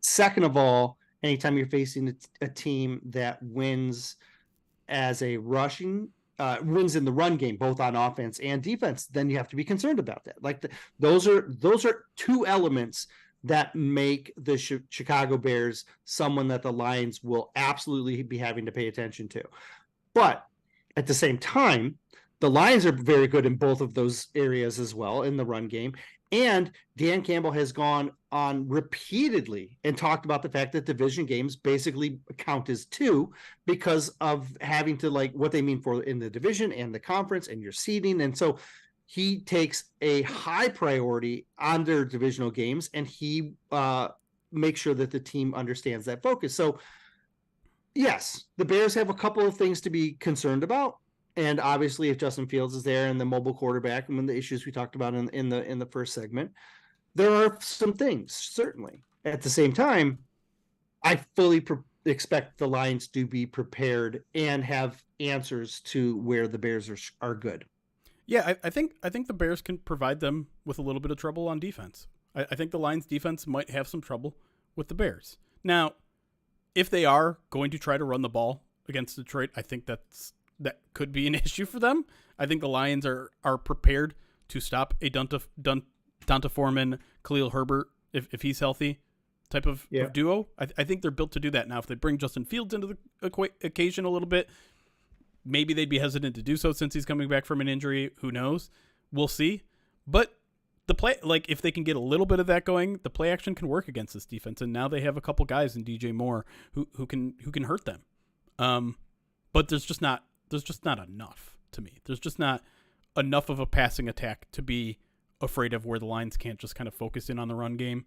Second of all, anytime you're facing a team that wins as a wins in the run game, both on offense and defense, then you have to be concerned about that. Like, those are two elements that make the Chicago Bears someone that the Lions will absolutely be having to pay attention to. But at the same time, the Lions are very good in both of those areas as well in the run game. And Dan Campbell has gone on repeatedly and talked about the fact that division games basically count as two because of having to, like, what they mean for in the division and the conference and your seeding. And so he takes a high priority on their divisional games, and he makes sure that the team understands that focus. So, yes, the Bears have a couple of things to be concerned about. And obviously, if Justin Fields is there and the mobile quarterback, and the issues we talked about in the first segment, there are some things, certainly. At the same time, I fully expect the Lions to be prepared and have answers to where the Bears are good. Yeah, I think the Bears can provide them with a little bit of trouble on defense. I think the Lions defense might have some trouble with the Bears. Now, if they are going to try to run the ball against Detroit, I think that could be an issue for them. I think the Lions are prepared to stop a Donta Foreman, Khalil Herbert, if he's healthy, type of duo. I think they're built to do that. Now, if they bring Justin Fields into the occasion a little bit, maybe they'd be hesitant to do so since he's coming back from an injury. Who knows? We'll see. But the play, like, if they can get a little bit of that going, the play action can work against this defense. And now they have a couple guys in DJ Moore who can hurt them. But there's just not enough to me. There's just not enough of a passing attack to be afraid of where the Lions can't just kind of focus in on the run game.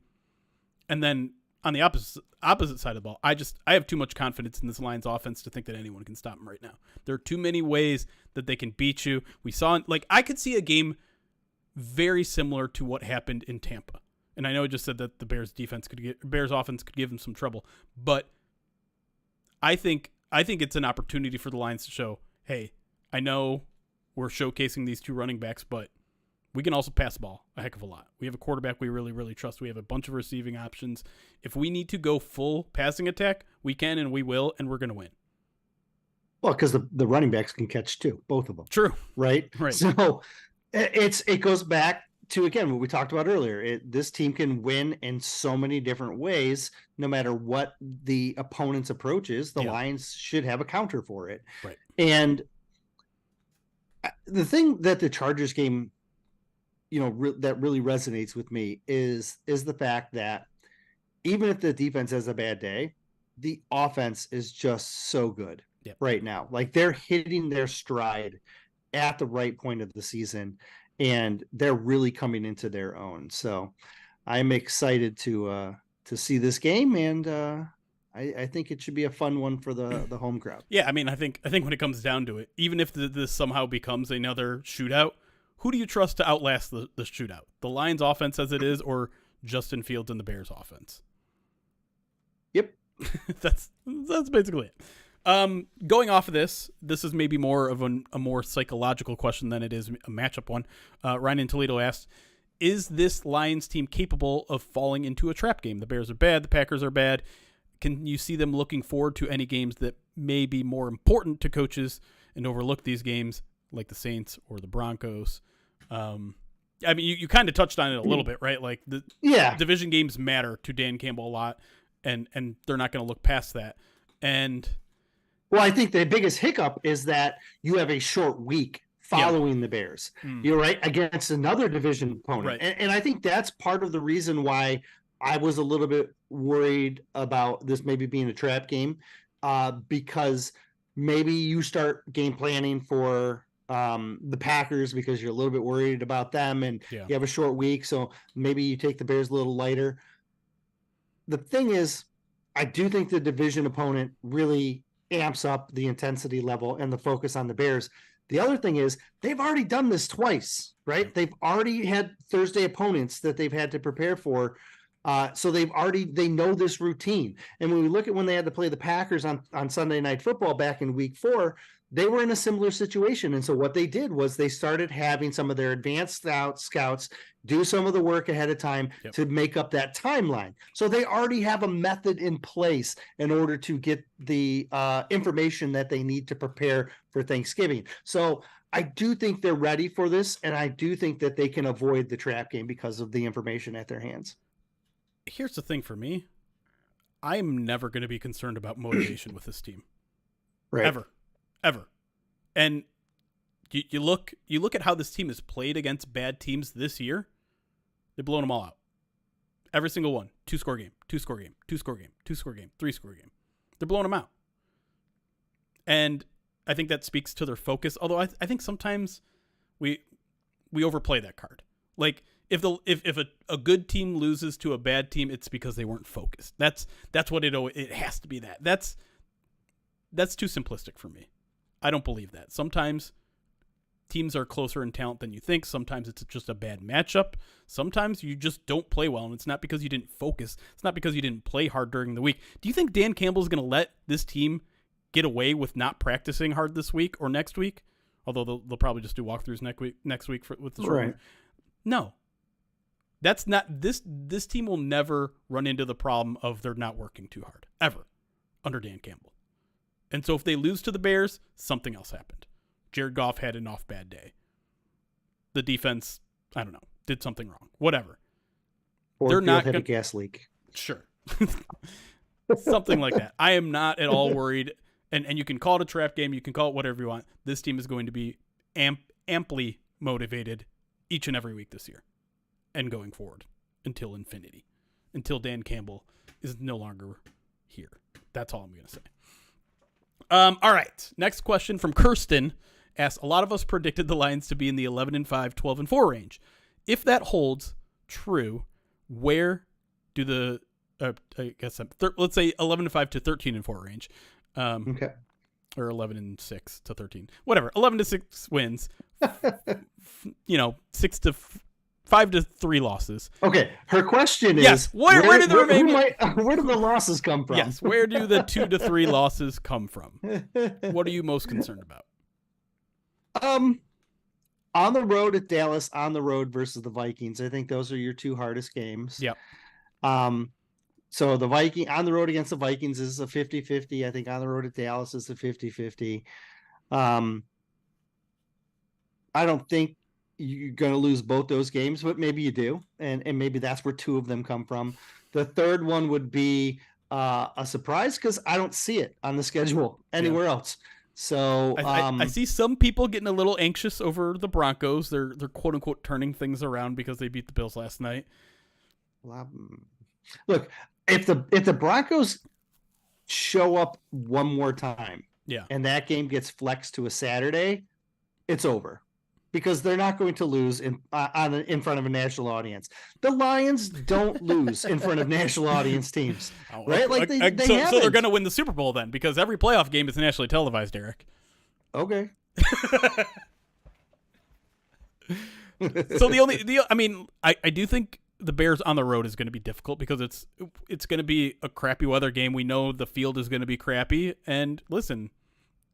And then on the opposite side of the ball, I have too much confidence in this Lions offense to think that anyone can stop them right now. There are too many ways that they can beat you. We saw, like, I could see a game very similar to what happened in Tampa. And I know I just said that the Bears offense could give them some trouble, but I think it's an opportunity for the Lions to show, hey, I know we're showcasing these two running backs, but we can also pass the ball a heck of a lot. We have a quarterback we really, really trust. We have a bunch of receiving options. If we need to go full passing attack, we can and we will, and we're going to win. Well, because the running backs can catch too, both of them. True. Right? Right. So it goes back to, again, what we talked about earlier. This team can win in so many different ways, no matter what the opponent's approach is. The Lions should have a counter for it. Right. And the thing that the Chargers game, that really resonates with me is the fact that even if the defense has a bad day, the offense is just so good right now. Like, they're hitting their stride at the right point of the season, and they're really coming into their own. So I'm excited to see this game, and I think it should be a fun one for the home crowd. Yeah, I mean, I think when it comes down to it, even if this somehow becomes another shootout, who do you trust to outlast the shootout? The Lions offense as it is, or Justin Fields and the Bears offense? Yep. That's basically it. Going off of this is maybe more of a more psychological question than it is a matchup one. Ryan in Toledo asked, is this Lions team capable of falling into a trap game? The Bears are bad. The Packers are bad. Can you see them looking forward to any games that may be more important to coaches and overlook these games, like the Saints or the Broncos? I mean, you kind of touched on it a little bit, right? Like, the division games matter to Dan Campbell a lot, and they're not going to look past that. And well, I think the biggest hiccup is that you have a short week following the Bears. You're right, against another division opponent. Right. And I think that's part of the reason why I was a little bit worried about this maybe being a trap game, because maybe you start game planning for the Packers because you're a little bit worried about them, and you have a short week, so maybe you take the Bears a little lighter. The thing is, I do think the division opponent really amps up the intensity level and the focus on the Bears. The other thing is, they've already done this twice, right? They've already had Thursday opponents that they've had to prepare for. So they know this routine. And when we look at when they had to play the Packers on Sunday Night Football back in week 4, they were in a similar situation. And so what they did was they started having some of their advanced scouts do some of the work ahead of time to make up that timeline. So they already have a method in place in order to get the information that they need to prepare for Thanksgiving. So I do think they're ready for this, and I do think that they can avoid the trap game because of the information at their hands. Here's the thing for me. I'm never going to be concerned about motivation with this team. Right. Ever. And you look at how this team has played against bad teams this year. They've blown them all out. Every single one. 2-score game, 2-score game, 2-score game, 2-score game, 3-score game. They're blowing them out. And I think that speaks to their focus. Although I think sometimes we overplay that card. Like, if a good team loses to a bad team, it's because they weren't focused. That's what it has to be. That's too simplistic for me. I don't believe that. Sometimes teams are closer in talent than you think. Sometimes it's just a bad matchup. Sometimes you just don't play well, and it's not because you didn't focus. It's not because you didn't play hard during the week. Do you think Dan Campbell is going to let this team get away with not practicing hard this week or next week? Although they'll probably just do walkthroughs next week with the short right. No. That's not this team will never run into the problem of they're not working too hard ever under Dan Campbell. And so if they lose to the Bears, something else happened. Jared Goff had an off bad day. The defense, I don't know, did something wrong. Whatever. Or they're not had a gas leak. Sure. Something like that. I am not at all worried. And you can call it a trap game. You can call it whatever you want. This team is going to be amply motivated each and every week this year and going forward until infinity, until Dan Campbell is no longer here. That's all I'm going to say. All right. Next question from Kirsten asks, a lot of us predicted the Lions to be in the 11-5, 12-4 range. if that holds true, where do the let's say 11-5 to 13-4 range, okay, or 11-6 to 13, whatever, 11-6 wins, 5-3 losses. Okay, her question is, yes, where do the losses come from? Yes, where do the 2-3 losses come from? What are you most concerned about? On the road at Dallas, on the road versus the Vikings. I think those are your two hardest games. Yep. So the on the road against the Vikings is a 50-50. I think on the road at Dallas is a 50-50. I don't think you're going to lose both those games, but maybe you do. And maybe that's where two of them come from. The third one would be a surprise because I don't see it on the schedule anywhere else. So I see some people getting a little anxious over the Broncos. They're quote unquote turning things around because they beat the Bills last night. Look, if the Broncos show up one more time, and that game gets flexed to a Saturday, it's over, because they're not going to lose in front of a national audience. The Lions don't lose in front of national audience teams, right? Like they so they're going to win the Super Bowl then, because every playoff game is nationally televised, Erik. Okay. So I do think the Bears on the road is going to be difficult because it's going to be a crappy weather game. We know the field is going to be crappy, and listen,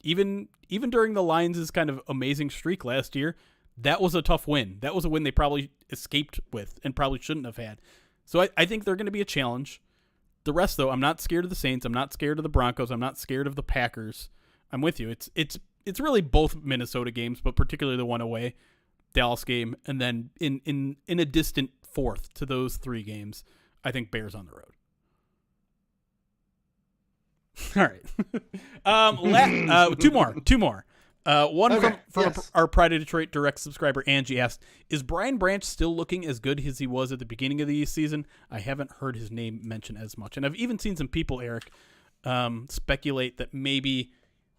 even during the Lions' kind of amazing streak last year, that was a tough win. That was a win they probably escaped with and probably shouldn't have had. So I think they're going to be a challenge. The rest, though, I'm not scared of the Saints. I'm not scared of the Broncos. I'm not scared of the Packers. I'm with you. It's really both Minnesota games, but particularly the one away, Dallas game, and then in a distant fourth to those three games, I think Bears on the road. All right. Two more. One from our Pride of Detroit direct subscriber, Angie, asked, is Brian Branch still looking as good as he was at the beginning of the season? I haven't heard his name mentioned as much. And I've even seen some people, Erik, speculate that maybe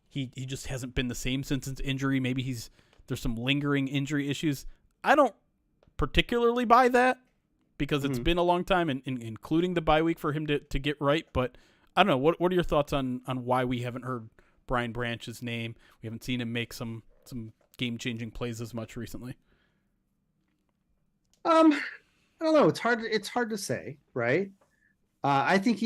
he just hasn't been the same since his injury. Maybe there's some lingering injury issues. I don't particularly buy that because it's been a long time, including the bye week for him to get right. But I don't know. What are your thoughts on why we haven't heard Brian Branch's name? We haven't seen him make some game-changing plays as much recently. I don't know. It's hard to say, right? I think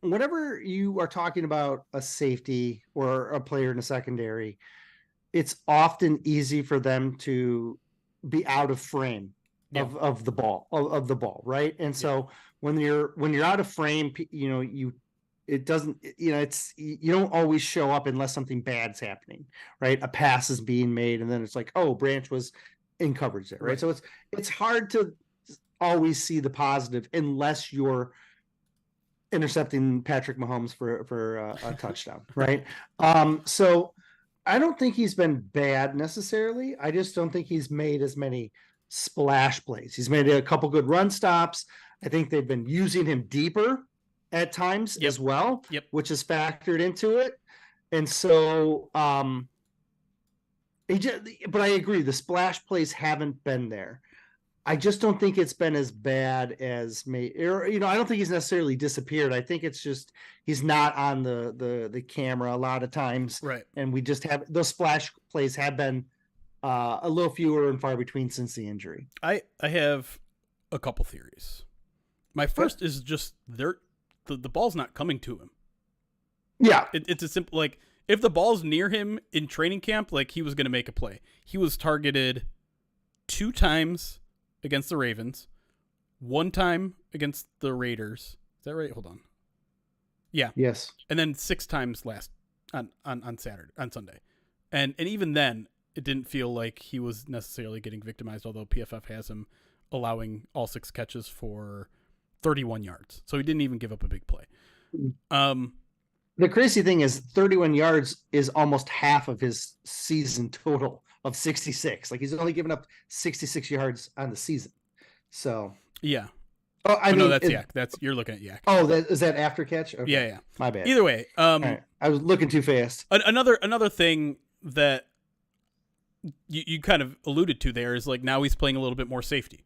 whenever you are talking about a safety or a player in a secondary, it's often easy for them to be out of frame of the ball, right? And so when you're out of frame, you don't always show up unless something bad's happening, right? A pass is being made, and then it's like, oh, Branch was in coverage there, right? So it's hard to always see the positive unless you're intercepting Patrick Mahomes for a touchdown, right? So I don't think he's been bad necessarily. I just don't think he's made as many splash plays. He's made a couple good run stops. I think they've been using him deeper at times as well, which is factored into it. And so, but I agree, the splash plays haven't been there. I just don't think it's been as bad as I don't think he's necessarily disappeared. I think it's just he's not on the camera a lot of times. Right. And we just have those splash plays have been a little fewer and far between since the injury. I have a couple theories. My first is just the ball's not coming to him. Yeah. It's a simple, like, if the ball's near him in training camp, like, he was going to make a play. He was targeted 2 times against the Ravens, 1 time against the Raiders. Is that right? Hold on. Yeah. Yes. And then 6 times on Sunday. And even then, it didn't feel like he was necessarily getting victimized, although PFF has him allowing all 6 catches for 31 yards. So he didn't even give up a big play. The crazy thing is 31 yards is almost half of his season total of 66. Like, he's only given up 66 yards on the season. So yeah. Oh, no, that's Yak. You're looking at Yak. Oh, is that after catch? Okay. Yeah. My bad. Either way, right. I was looking too fast. Another thing that you kind of alluded to there is like now he's playing a little bit more safety.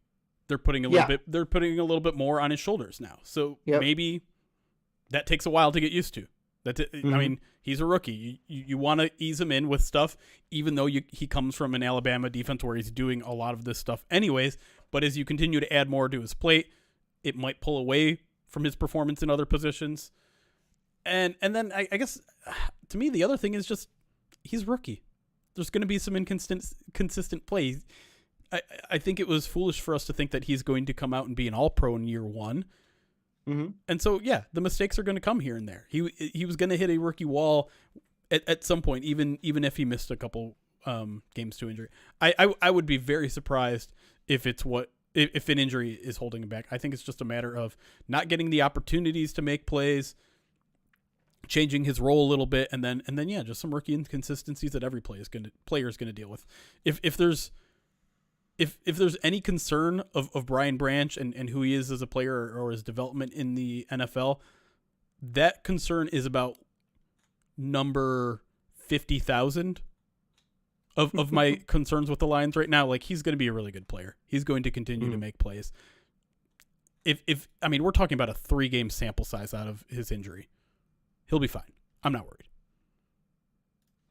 They're putting a little bit more on his shoulders now. So maybe that takes a while to get used to. I mean, he's a rookie. You want to ease him in with stuff, even though he comes from an Alabama defense where he's doing a lot of this stuff anyways. But as you continue to add more to his plate, it might pull away from his performance in other positions. And then I guess to me, the other thing is just he's rookie. There's going to be some inconsistent play. I think it was foolish for us to think that he's going to come out and be an all-pro in year one. Mm-hmm. And so, the mistakes are going to come here and there. He was going to hit a rookie wall at some point, even if he missed a couple games to injury. I would be very surprised if if an injury is holding him back. I think it's just a matter of not getting the opportunities to make plays, changing his role a little bit, and then just some rookie inconsistencies that every player is going to deal with. If there's any concern of Brian Branch and who he is as a player or his development in the NFL, that concern is about number 50,000 of my concerns with the Lions right now. Like, he's going to be a really good player. He's going to continue to make plays. We're talking about a 3-game sample size out of his injury. He'll be fine. I'm not worried.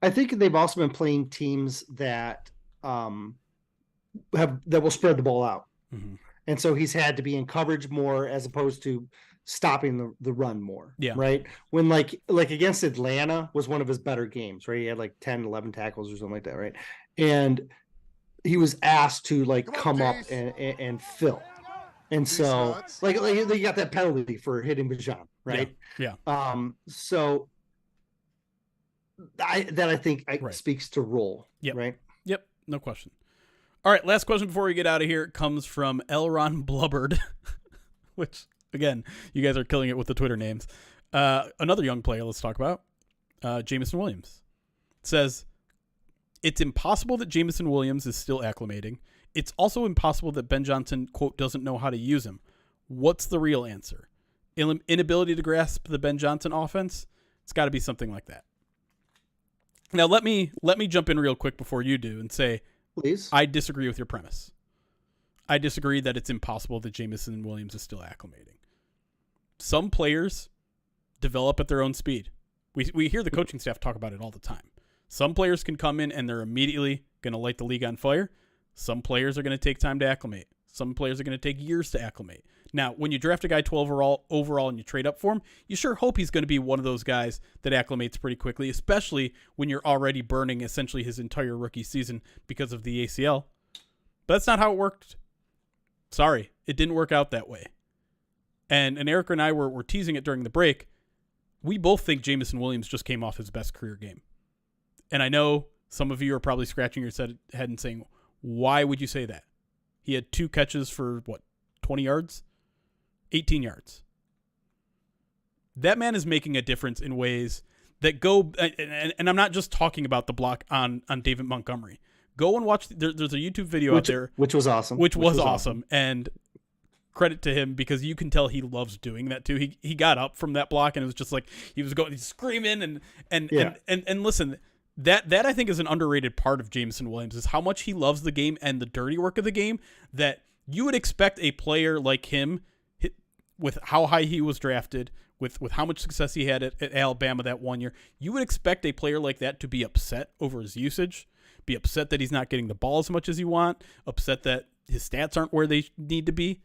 I think they've also been playing teams that will spread the ball out. Mm-hmm. And so he's had to be in coverage more as opposed to stopping the run more. Yeah. Right. When like against Atlanta was one of his better games, right? He had like 10, 11 tackles or something like that. Right. And he was asked to come up and fill. And so they got that penalty for hitting Bijan. Right. Yeah. So I think speaks to role. Yep. Right. Yep. No question. All right, last question before we get out of here comes from Elron Blubbered, which, again, you guys are killing it with the Twitter names. Another young player let's talk about, Jameson Williams. It says, it's impossible that Jameson Williams is still acclimating. It's also impossible that Ben Johnson, quote, doesn't know how to use him. What's the real answer? Inability to grasp the Ben Johnson offense? It's got to be something like that. Now, let me jump in real quick before you do and say, please. I disagree with your premise. I disagree that it's impossible that Jameson Williams is still acclimating. Some players develop at their own speed. We hear the coaching staff talk about it all the time. Some players can come in and they're immediately going to light the league on fire. Some players are going to take time to acclimate. Some players are going to take years to acclimate. Now, when you draft a guy 12 overall and you trade up for him, you sure hope he's going to be one of those guys that acclimates pretty quickly, especially when you're already burning essentially his entire rookie season because of the ACL. But that's not how it worked. Sorry, it didn't work out that way. And Erik and I were teasing it during the break. We both think Jameson Williams just came off his best career game. And I know some of you are probably scratching your head and saying, why would you say that? He had 2 catches for, 20 yards? 18 yards. That man is making a difference in ways that go, and I'm not just talking about the block on David Montgomery. Go and watch, there's a YouTube video out there. Which was awesome. Which was awesome. And credit to him because you can tell he loves doing that too. He got up from that block and it was just like, he's screaming and listen, that I think is an underrated part of Jameson Williams is how much he loves the game and the dirty work of the game that you would expect a player like him with how high he was drafted, with how much success he had at Alabama that one year, you would expect a player like that to be upset over his usage, be upset that he's not getting the ball as much as you want, upset that his stats aren't where they need to be.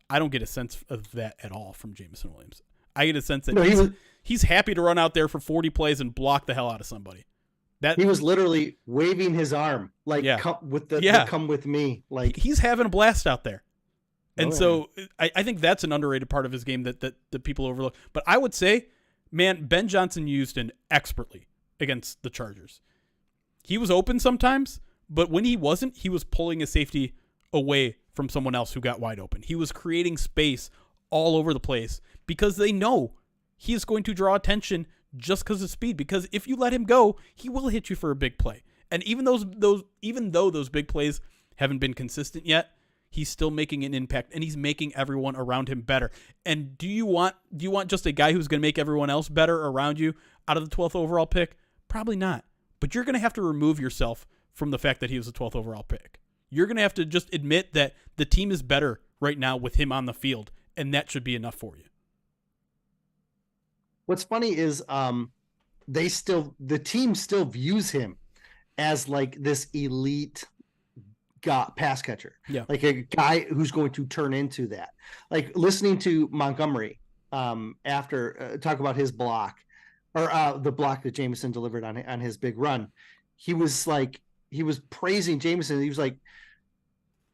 I don't get a sense of that at all from Jameson Williams. I get a sense that he's happy to run out there for 40 plays and block the hell out of somebody. He was literally waving his arm, come with me. Like he's having a blast out there. And I think that's an underrated part of his game that people overlook. But I would say, man, Ben Johnson used him expertly against the Chargers. He was open sometimes, but when he wasn't, he was pulling a safety away from someone else who got wide open. He was creating space all over the place because they know he is going to draw attention just because of speed. Because if you let him go, he will hit you for a big play. And even though those big plays haven't been consistent yet, he's still making an impact, and he's making everyone around him better. And do you want just a guy who's going to make everyone else better around you out of the 12th overall pick? Probably not. But you're going to have to remove yourself from the fact that he was a 12th overall pick. You're going to have to just admit that the team is better right now with him on the field, and that should be enough for you. What's funny is the team still views him as like this elite pass catcher. Yeah. Like a guy who's going to turn into that. Like listening to Montgomery after talk about his block or the block that Jameson delivered on his big run. He was praising Jameson. He was like,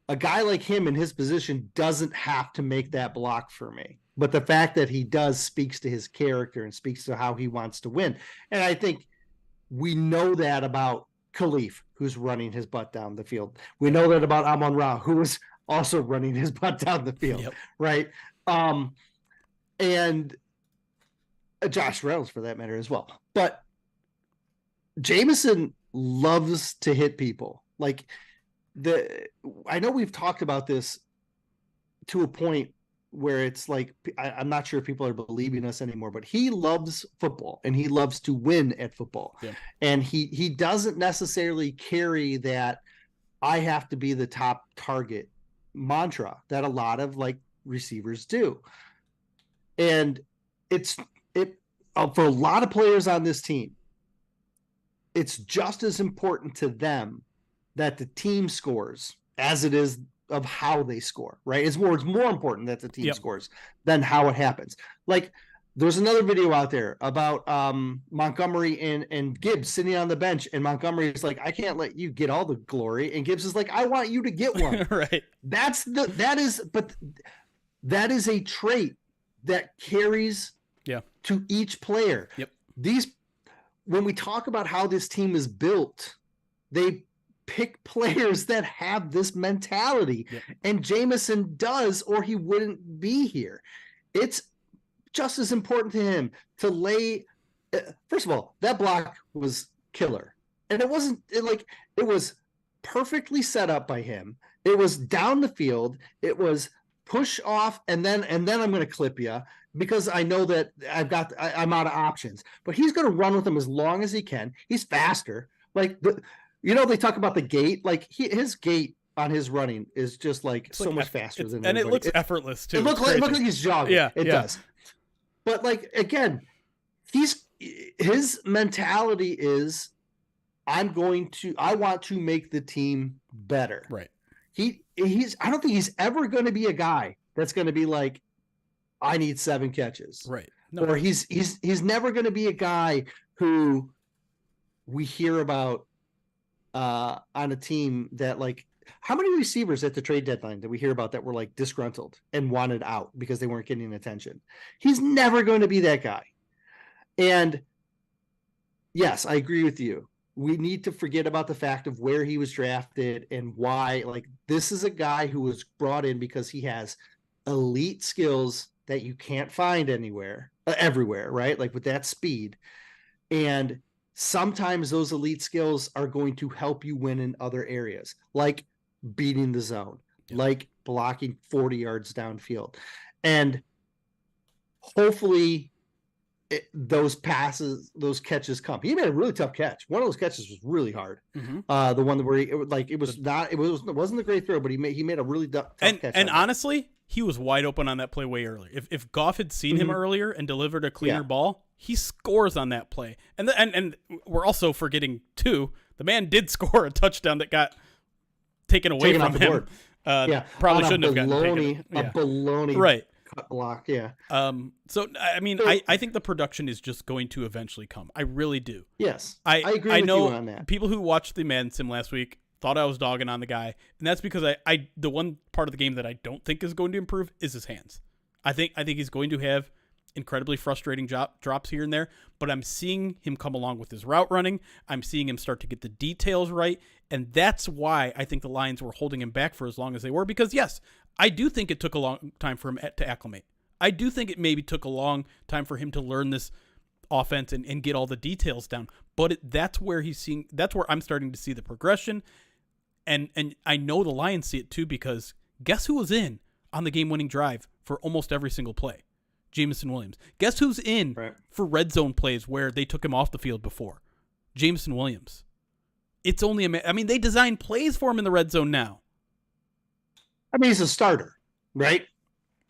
a guy like him in his position doesn't have to make that block for me. But the fact that he does speaks to his character and speaks to how he wants to win. And I think we know that about Khalif, who's running his butt down the field. We know that about Amon-Ra, who is also running his butt down the field, yep. Right? And Josh Reynolds, for that matter, as well. But Jameson loves to hit people. Like, I know we've talked about this to a point where it's like, I'm not sure if people are believing us anymore, but he loves football and he loves to win at football. Yeah. And he doesn't necessarily carry that I have to be the top target mantra that a lot of like receivers do. And for a lot of players on this team, it's just as important to them that the team scores as it is of how they score, right? It's more important that the team yep. scores than how it happens. Like there's another video out there about Montgomery and Gibbs sitting on the bench, and Montgomery is like, I can't let you get all the glory. And Gibbs is like, I want you to get one. Right. That is a trait that carries to each player. Yep. When we talk about how this team is built, they pick players that have this mentality. Yep. And Jameson does, or he wouldn't be here. It's just as important to him to lay. First of all, that block was killer. And it was perfectly set up by him. It was down the field. It was push off. And then I'm going to clip you because I know that I'm out of options, but he's going to run with him as long as he can. He's faster. Like they talk about the gait, like his gait on his running is just like so much faster than and everybody. It looks effortless too. It looks like he's jogging. Yeah, it does. But like, again, his mentality is I want to make the team better. Right. I don't think he's ever going to be a guy that's going to be like, I need 7 catches. Right. No. Or he's never going to be a guy who we hear about on a team that like, how many receivers at the trade deadline did we hear about that were like disgruntled and wanted out because they weren't getting attention? He's never going to be that guy. And yes, I agree with you. We need to forget about the fact of where he was drafted and why. Like, this is a guy who was brought in because he has elite skills that you can't find everywhere, right? Like with that speed. And sometimes those elite skills are going to help you win in other areas, like beating the zone, like blocking 40 yards downfield. And hopefully those catches come. He made a really tough catch. One of those catches was really hard. Mm-hmm. The one where it wasn't a great throw, but he made a really tough catch. And honestly, he was wide open on that play way earlier. If Goff had seen him earlier and delivered a cleaner ball, he scores on that play. And we're also forgetting too, the man did score a touchdown that got taken away from him. Probably shouldn't have gotten taken. A baloney right. cut block. Yeah. So I mean, I think the production is just going to eventually come. I really do. Yes. I agree with you on that. People who watched the Madden Sim last week thought I was dogging on the guy, and that's because the one part of the game that I don't think is going to improve is his hands. I think he's going to have incredibly frustrating drops here and there, but I'm seeing him come along with his route running. I'm seeing him start to get the details right, and that's why I think the Lions were holding him back for as long as they were, because yes, I do think it took a long time for him to acclimate. I do think it maybe took a long time for him to learn this offense and get all the details down, but that's where I'm starting to see the progression. And I know the Lions see it too, because guess who was in on the game-winning drive for almost every single play? Jameson Williams. Guess who's in for red zone plays where they took him off the field before? Jameson Williams. it's only I mean, they design plays for him in the red zone now. I mean, he's a starter, right?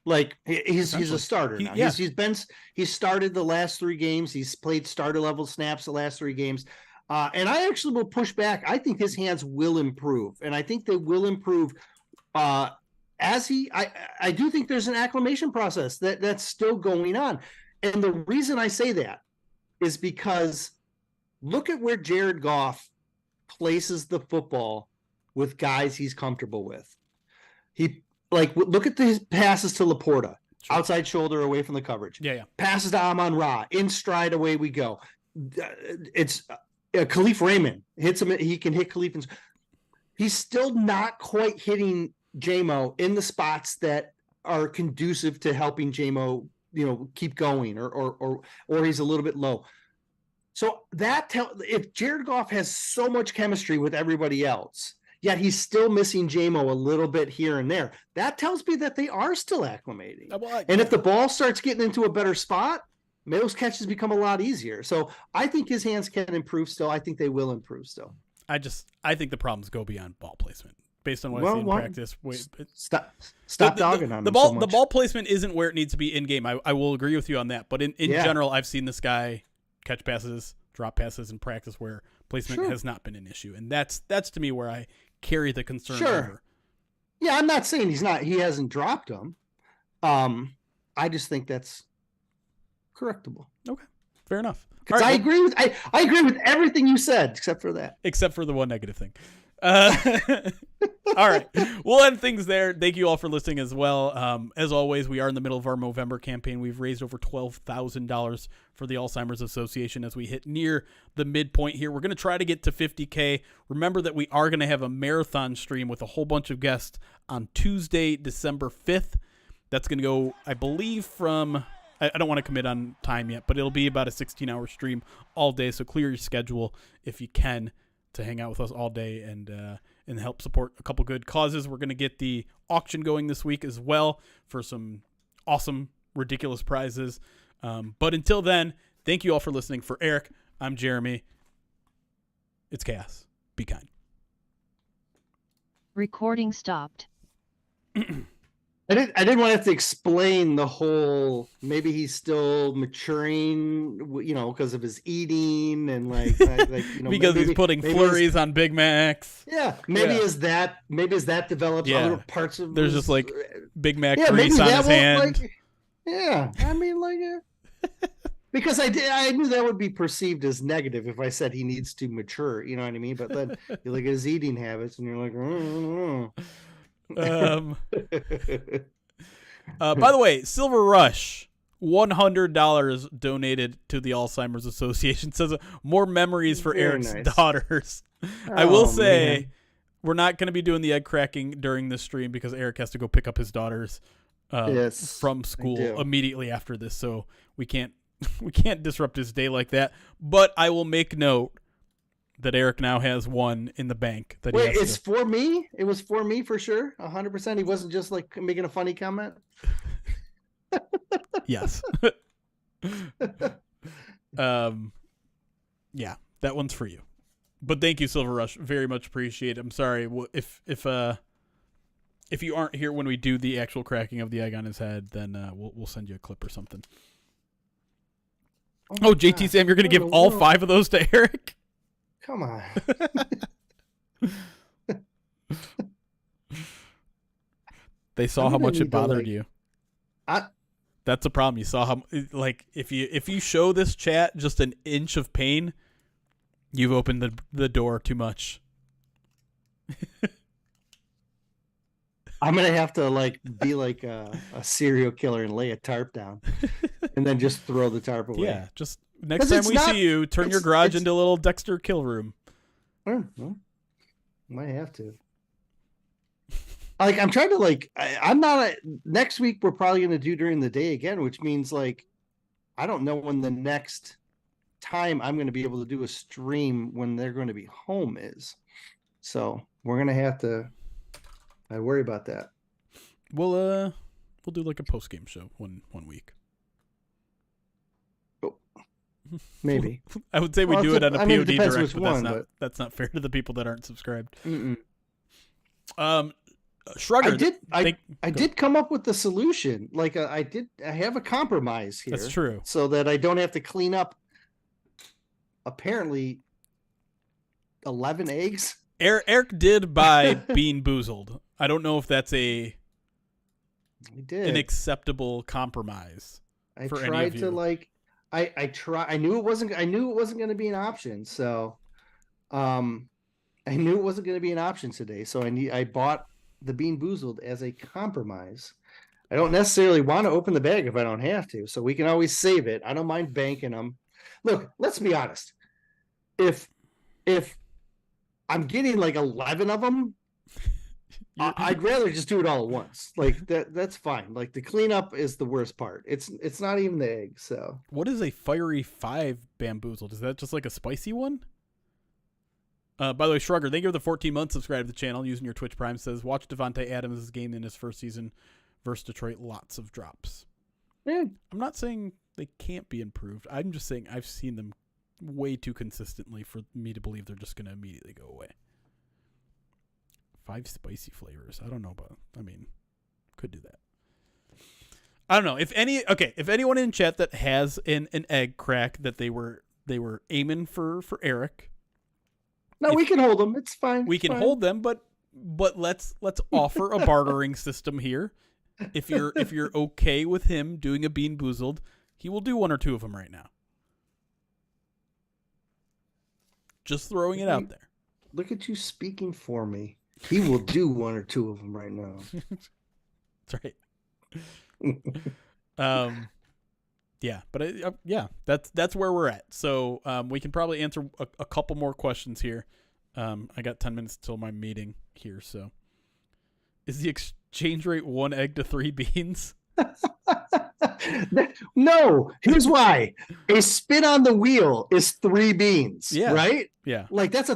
Like he's a starter now. He's started the last 3 games. He's played starter level snaps the last 3 games. And I actually will push back. I think his hands will improve, and I think they will improve as I do think there's an acclimation process that's still going on. And the reason I say that is because look at where Jared Goff places the football with guys he's comfortable with. Look at his passes to Laporta, outside shoulder away from the coverage. Yeah. Passes to Amon-Ra, in stride, away we go. It's Khalif Raymond hits him. He can hit Khalif. He's still not quite hitting J-Mo in the spots that are conducive to helping J-Mo, keep going, or he's a little bit low. So if Jared Goff has so much chemistry with everybody else, yet he's still missing J-Mo a little bit here and there, that tells me that they are still acclimating. And if the ball starts getting into a better spot, those catches become a lot easier. So I think his hands can improve still. I think they will improve still. I think the problems go beyond ball placement based on what I see in practice. Stop dogging on him ball. So much. The ball placement isn't where it needs to be in game. I will agree with you on that. But in general, I've seen this guy catch passes, drop passes in practice where placement has not been an issue. And that's to me where I carry the concern over. Yeah, I'm not saying he hasn't dropped them. I just think that's correctable. Okay, fair enough. Because I agree with everything you said except for that. Except for the one negative thing. All right, we'll end things there. Thank you all for listening as well. As always, we are in the middle of our Movember campaign. We've raised over $12,000 for the Alzheimer's Association as we hit near the midpoint here. We're going to try to get to 50K. Remember that we are going to have a marathon stream with a whole bunch of guests on Tuesday, December 5th. That's going to go, I believe, from... I don't want to commit on time yet, but it'll be about a 16-hour stream all day. So clear your schedule if you can to hang out with us all day and help support a couple good causes. We're going to get the auction going this week as well for some awesome, ridiculous prizes. But until then, thank you all for listening. For Erik, I'm Jeremy. It's chaos. Be kind. Recording stopped. I didn't want to have to explain the whole, maybe he's still maturing, because of his eating and because he's putting flurries on Big Macs. Yeah. Maybe as that develops other parts of there's just Big Mac grease on his hand. Because I knew that would be perceived as negative if I said he needs to mature, you know what I mean? But then you look at his eating habits and you're like, by the way, Silver Rush, $100 donated to the Alzheimer's Association. Says more memories for Erik's daughters. I will say we're not going to be doing the egg cracking during this stream because Erik has to go pick up his daughters from school immediately after this, so we can't disrupt his day like that. But I will make note that Erik now has one in the bank. It's for me? It was for me for sure? 100%? He wasn't just making a funny comment? Yes. Yeah, that one's for you. But thank you, Silver Rush. Very much appreciate it. I'm sorry if you aren't here when we do the actual cracking of the egg on his head, then we'll send you a clip or something. Oh JT God. Sam, you're going to give all 5 of those to Erik? Come on. They saw how much it bothered you. That's a problem. You saw how if you show this chat just an inch of pain, you've opened the door too much. I'm gonna have to be like a serial killer and lay a tarp down, and then just throw the tarp away. Yeah, just next time we see you, turn your garage into a little Dexter kill room. Well, might have to. I'm trying to I'm not. Next week we're probably gonna do during the day again, which means I don't know when the next time I'm gonna be able to do a stream when they're going to be home is. So we're gonna have to. I worry about that. We'll do a post game show one week. Oh. Maybe. I would say we do it on a POD direct, but that's not fair to the people that aren't subscribed. Mm-mm. Shrugger, I did come up with the solution. Like I have a compromise here. That's true. So that I don't have to clean up apparently 11 eggs. Eric did buy Bean Boozled. I don't know if that's an acceptable compromise. I tried to I knew it wasn't going to be an option. So I knew it wasn't going to be an option today. So I bought the Bean Boozled as a compromise. I don't necessarily want to open the bag if I don't have to. So we can always save it. I don't mind banking them. Look, let's be honest. If I'm getting like 11 of them, I'd rather just do it all at once. Like that's fine. Like the cleanup is the worst part. It's not even the egg. So what is a Fiery 5 Bamboozled? Is that just like a spicy one? By the way, Shrugger, thank you for the 14 months subscribe to the channel using your Twitch Prime. Says watch Devontae Adams' game in his first season versus Detroit. Lots of drops. Yeah. I'm not saying they can't be improved. I'm just saying I've seen them way too consistently for me to believe they're just going to immediately go away. 5 spicy flavors. I don't know about. I mean, could do that. I don't know if anyone in chat that has an egg crack that they were aiming for Erik. No, we can hold them. It's fine. We can hold them, but let's offer a bartering system here. If you're okay with him doing a Bean Boozled, he will do 1 or 2 of them right now. Just throwing it out there. Look at you speaking for me. He will do 1 or 2 of them right now. That's right. Yeah, but that's where we're at. So we can probably answer a couple more questions here. I got 10 minutes till my meeting here. So, is the exchange rate 1 egg to 3 beans? No. Here's why: a spin on the wheel is 3 beans. Yeah. Right. Yeah. Like that's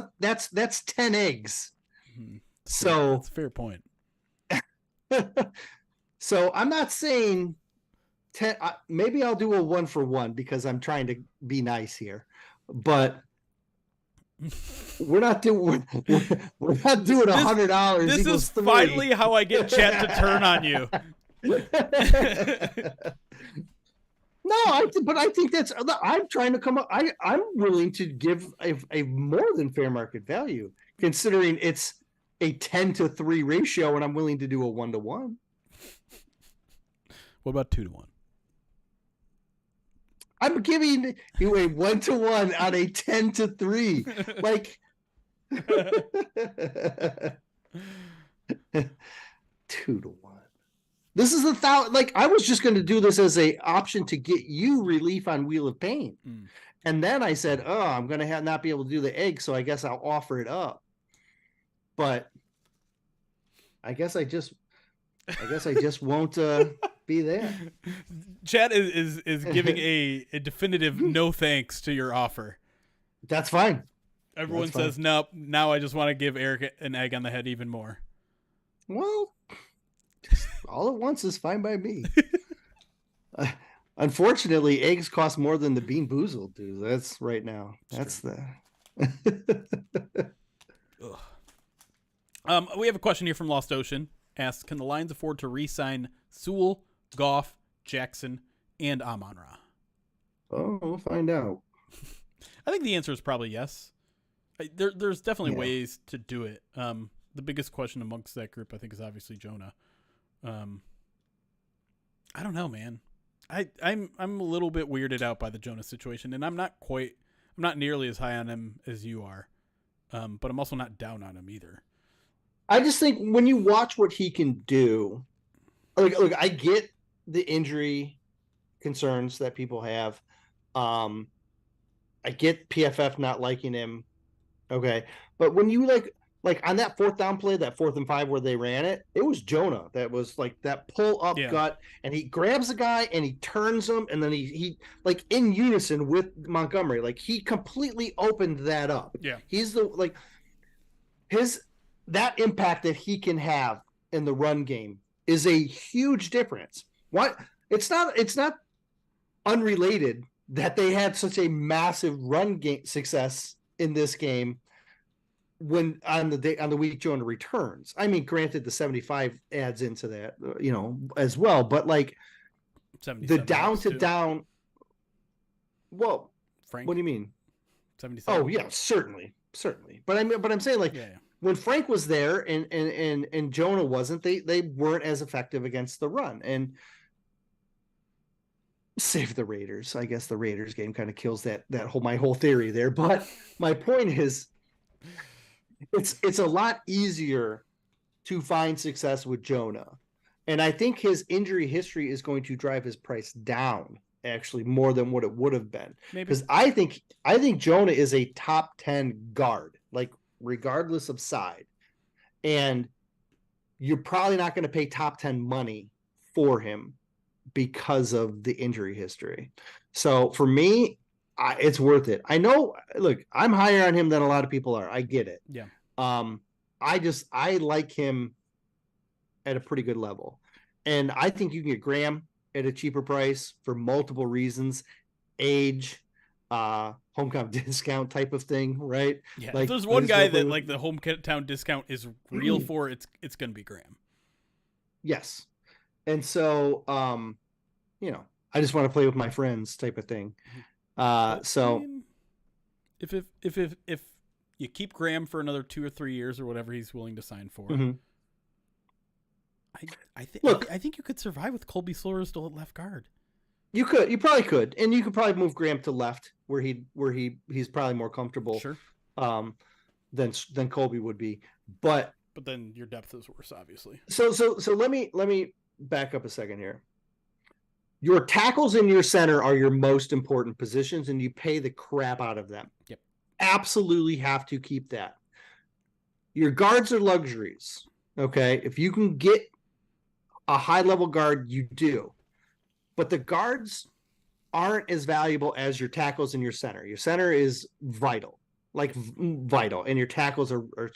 10 eggs. Mm-hmm. So that's a fair point. So I'm not saying 10. Maybe I'll do a 1 for 1 because I'm trying to be nice here, but we're not doing $100. This is 3. Finally how I get chat to turn on you. No, but I think I'm trying to come up. I'm willing to give a more than fair market value, considering it's a 10 to 3 ratio, and I'm willing to do a 1 to 1. What about 2 to 1? I'm giving you a 1 to 1 on a 10 to 3. Like 2 to 1. This is like I was just going to do this as a option to get you relief on Wheel of Pain. And then I said, oh, I'm going to not be able to do the egg, so I guess I'll offer it up. But I guess I just won't be there. Chat is giving a definitive no thanks to your offer. That's fine. Everyone says nope. Now I just want to give Erik an egg on the head even more. Well, all at once is fine by me. Unfortunately, eggs cost more than the Bean Boozled do. That's right now. That's we have a question here from Lost Ocean. Asks, can the Lions afford to re-sign Sewell, Goff, Jackson, and Amon-Ra? Oh, we'll find out. I think the answer is probably yes. There's definitely ways to do it. The biggest question amongst that group, I think, is obviously Jonah. I don't know, man. I'm a little bit weirded out by the Jonah situation, and I'm not nearly as high on him as you are. But I'm also not down on him either. I just think when you watch what he can do, look, I get the injury concerns that people have. I get PFF not liking him. Okay. But when you like on that 4th down play, that 4th and 5 where they ran it was Jonah. That was like that pull up gut, and he grabs a guy and he turns him, and then he like in unison with Montgomery, like he completely opened that up. Yeah. He's that impact that he can have in the run game is a huge difference. It's not unrelated that they had such a massive run game success in this game when on the week Jonah returns. I mean, granted, the 75 adds into that, as well, but like the down to down. Well, Frank, what do you mean? 77. Oh yeah, certainly. But I'm saying like when Frank was there and Jonah wasn't, they weren't as effective against the run. And save the Raiders. I guess the Raiders game kind of kills my whole theory there. But my point is, it's a lot easier to find success with Jonah, and I think his injury history is going to drive his price down actually more than what it would have been. Because I think Jonah is a top 10 guard, like regardless of side, and you're probably not going to pay top 10 money for him because of the injury history. So for me, it's worth it. I know, look, I'm higher on him than a lot of people are. I get it. Yeah. I like him at a pretty good level. And I think you can get Graham at a cheaper price for multiple reasons. Age, hometown discount type of thing, right? Yeah. Like, if there's one guy that like the hometown discount is real for, it's going to be Graham. Yes. And so, I just want to play with my friends type of thing. So I mean, if you keep Graham for another 2 or 3 years or whatever he's willing to sign for, I think you could survive with Colby Slaughter still at left guard. You probably could, and you could probably move Graham to left where he's probably more comfortable. Sure. Than Colby would be, but then your depth is worse, obviously. So let me back up a second here. Your tackles and your center are your most important positions, and you pay the crap out of them. Yep. Absolutely have to keep that. Your guards are luxuries. Okay. If you can get a high-level guard, you do. But the guards aren't as valuable as your tackles and your center. Your center is vital, and your tackles are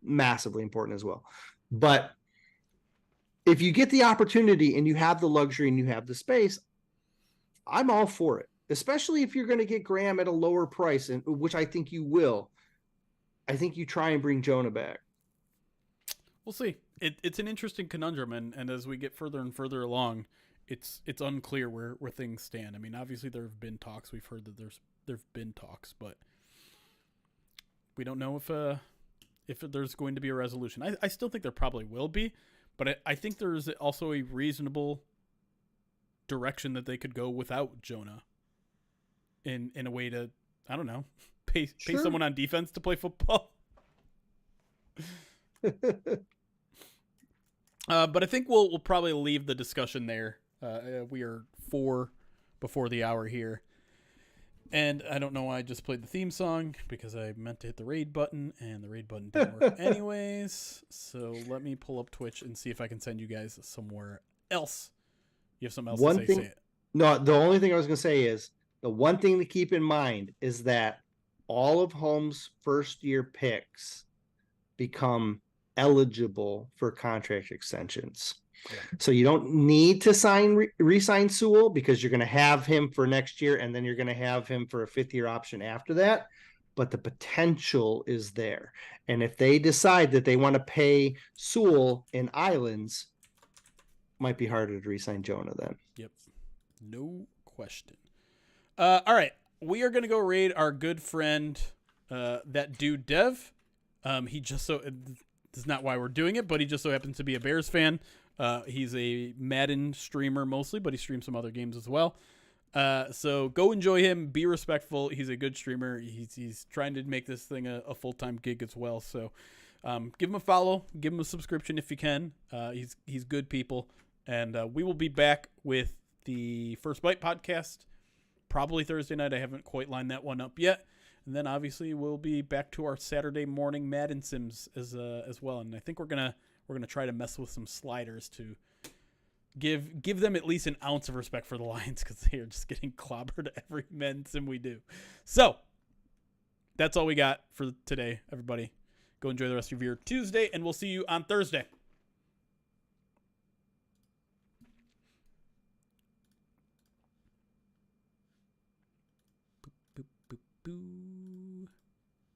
massively important as well. But if you get the opportunity and you have the luxury and you have the space, I'm all for it, especially if you're going to get Graham at a lower price, and which I think you will. I think you try and bring Jonah back. We'll see. It's an interesting conundrum, and as we get further and further along, it's unclear where things stand. I mean, obviously there have been talks. We've heard that there've been talks, but we don't know if there's going to be a resolution. I still think there probably will be, but I think there's also a reasonable direction that they could go without Jonah in a way to, I don't know, pay someone on defense to play football. But I think we'll probably leave the discussion there. We are 4 before the hour here. And I don't know why I just played the theme song, because I meant to hit the raid button, and the raid button didn't work anyways. So let me pull up Twitch and see if I can send you guys somewhere else. You have something else to say? Say it. No, the only thing I was going to say is, the one thing to keep in mind is that all of Holmes' first-year picks become eligible for contract extensions. Yeah. So you don't need to re-sign Sewell, because you're going to have him for next year, and then you're going to have him for a 5th-year option after that. But the potential is there. And if they decide that they want to pay Sewell in islands, might be harder to re-sign Jonah then. Yep. No question. All right. We are going to go raid our good friend, that dude Dev. He just this is not why we're doing it, but he just so happens to be a Bears fan. He's a Madden streamer mostly, but he streams some other games as well. So go enjoy him. Be respectful. He's a good streamer. He's trying to make this thing a full-time gig as well. So give him a follow. Give him a subscription if you can. He's good people. And we will be back with the First Bite podcast probably Thursday night. I haven't quite lined that one up yet. And then obviously we'll be back to our Saturday morning Madden Sims as well. And I think we're gonna try to mess with some sliders to give them at least an ounce of respect for the Lions, because they are just getting clobbered every Madden Sim we do. So that's all we got for today, everybody. Go enjoy the rest of your Tuesday, and we'll see you on Thursday.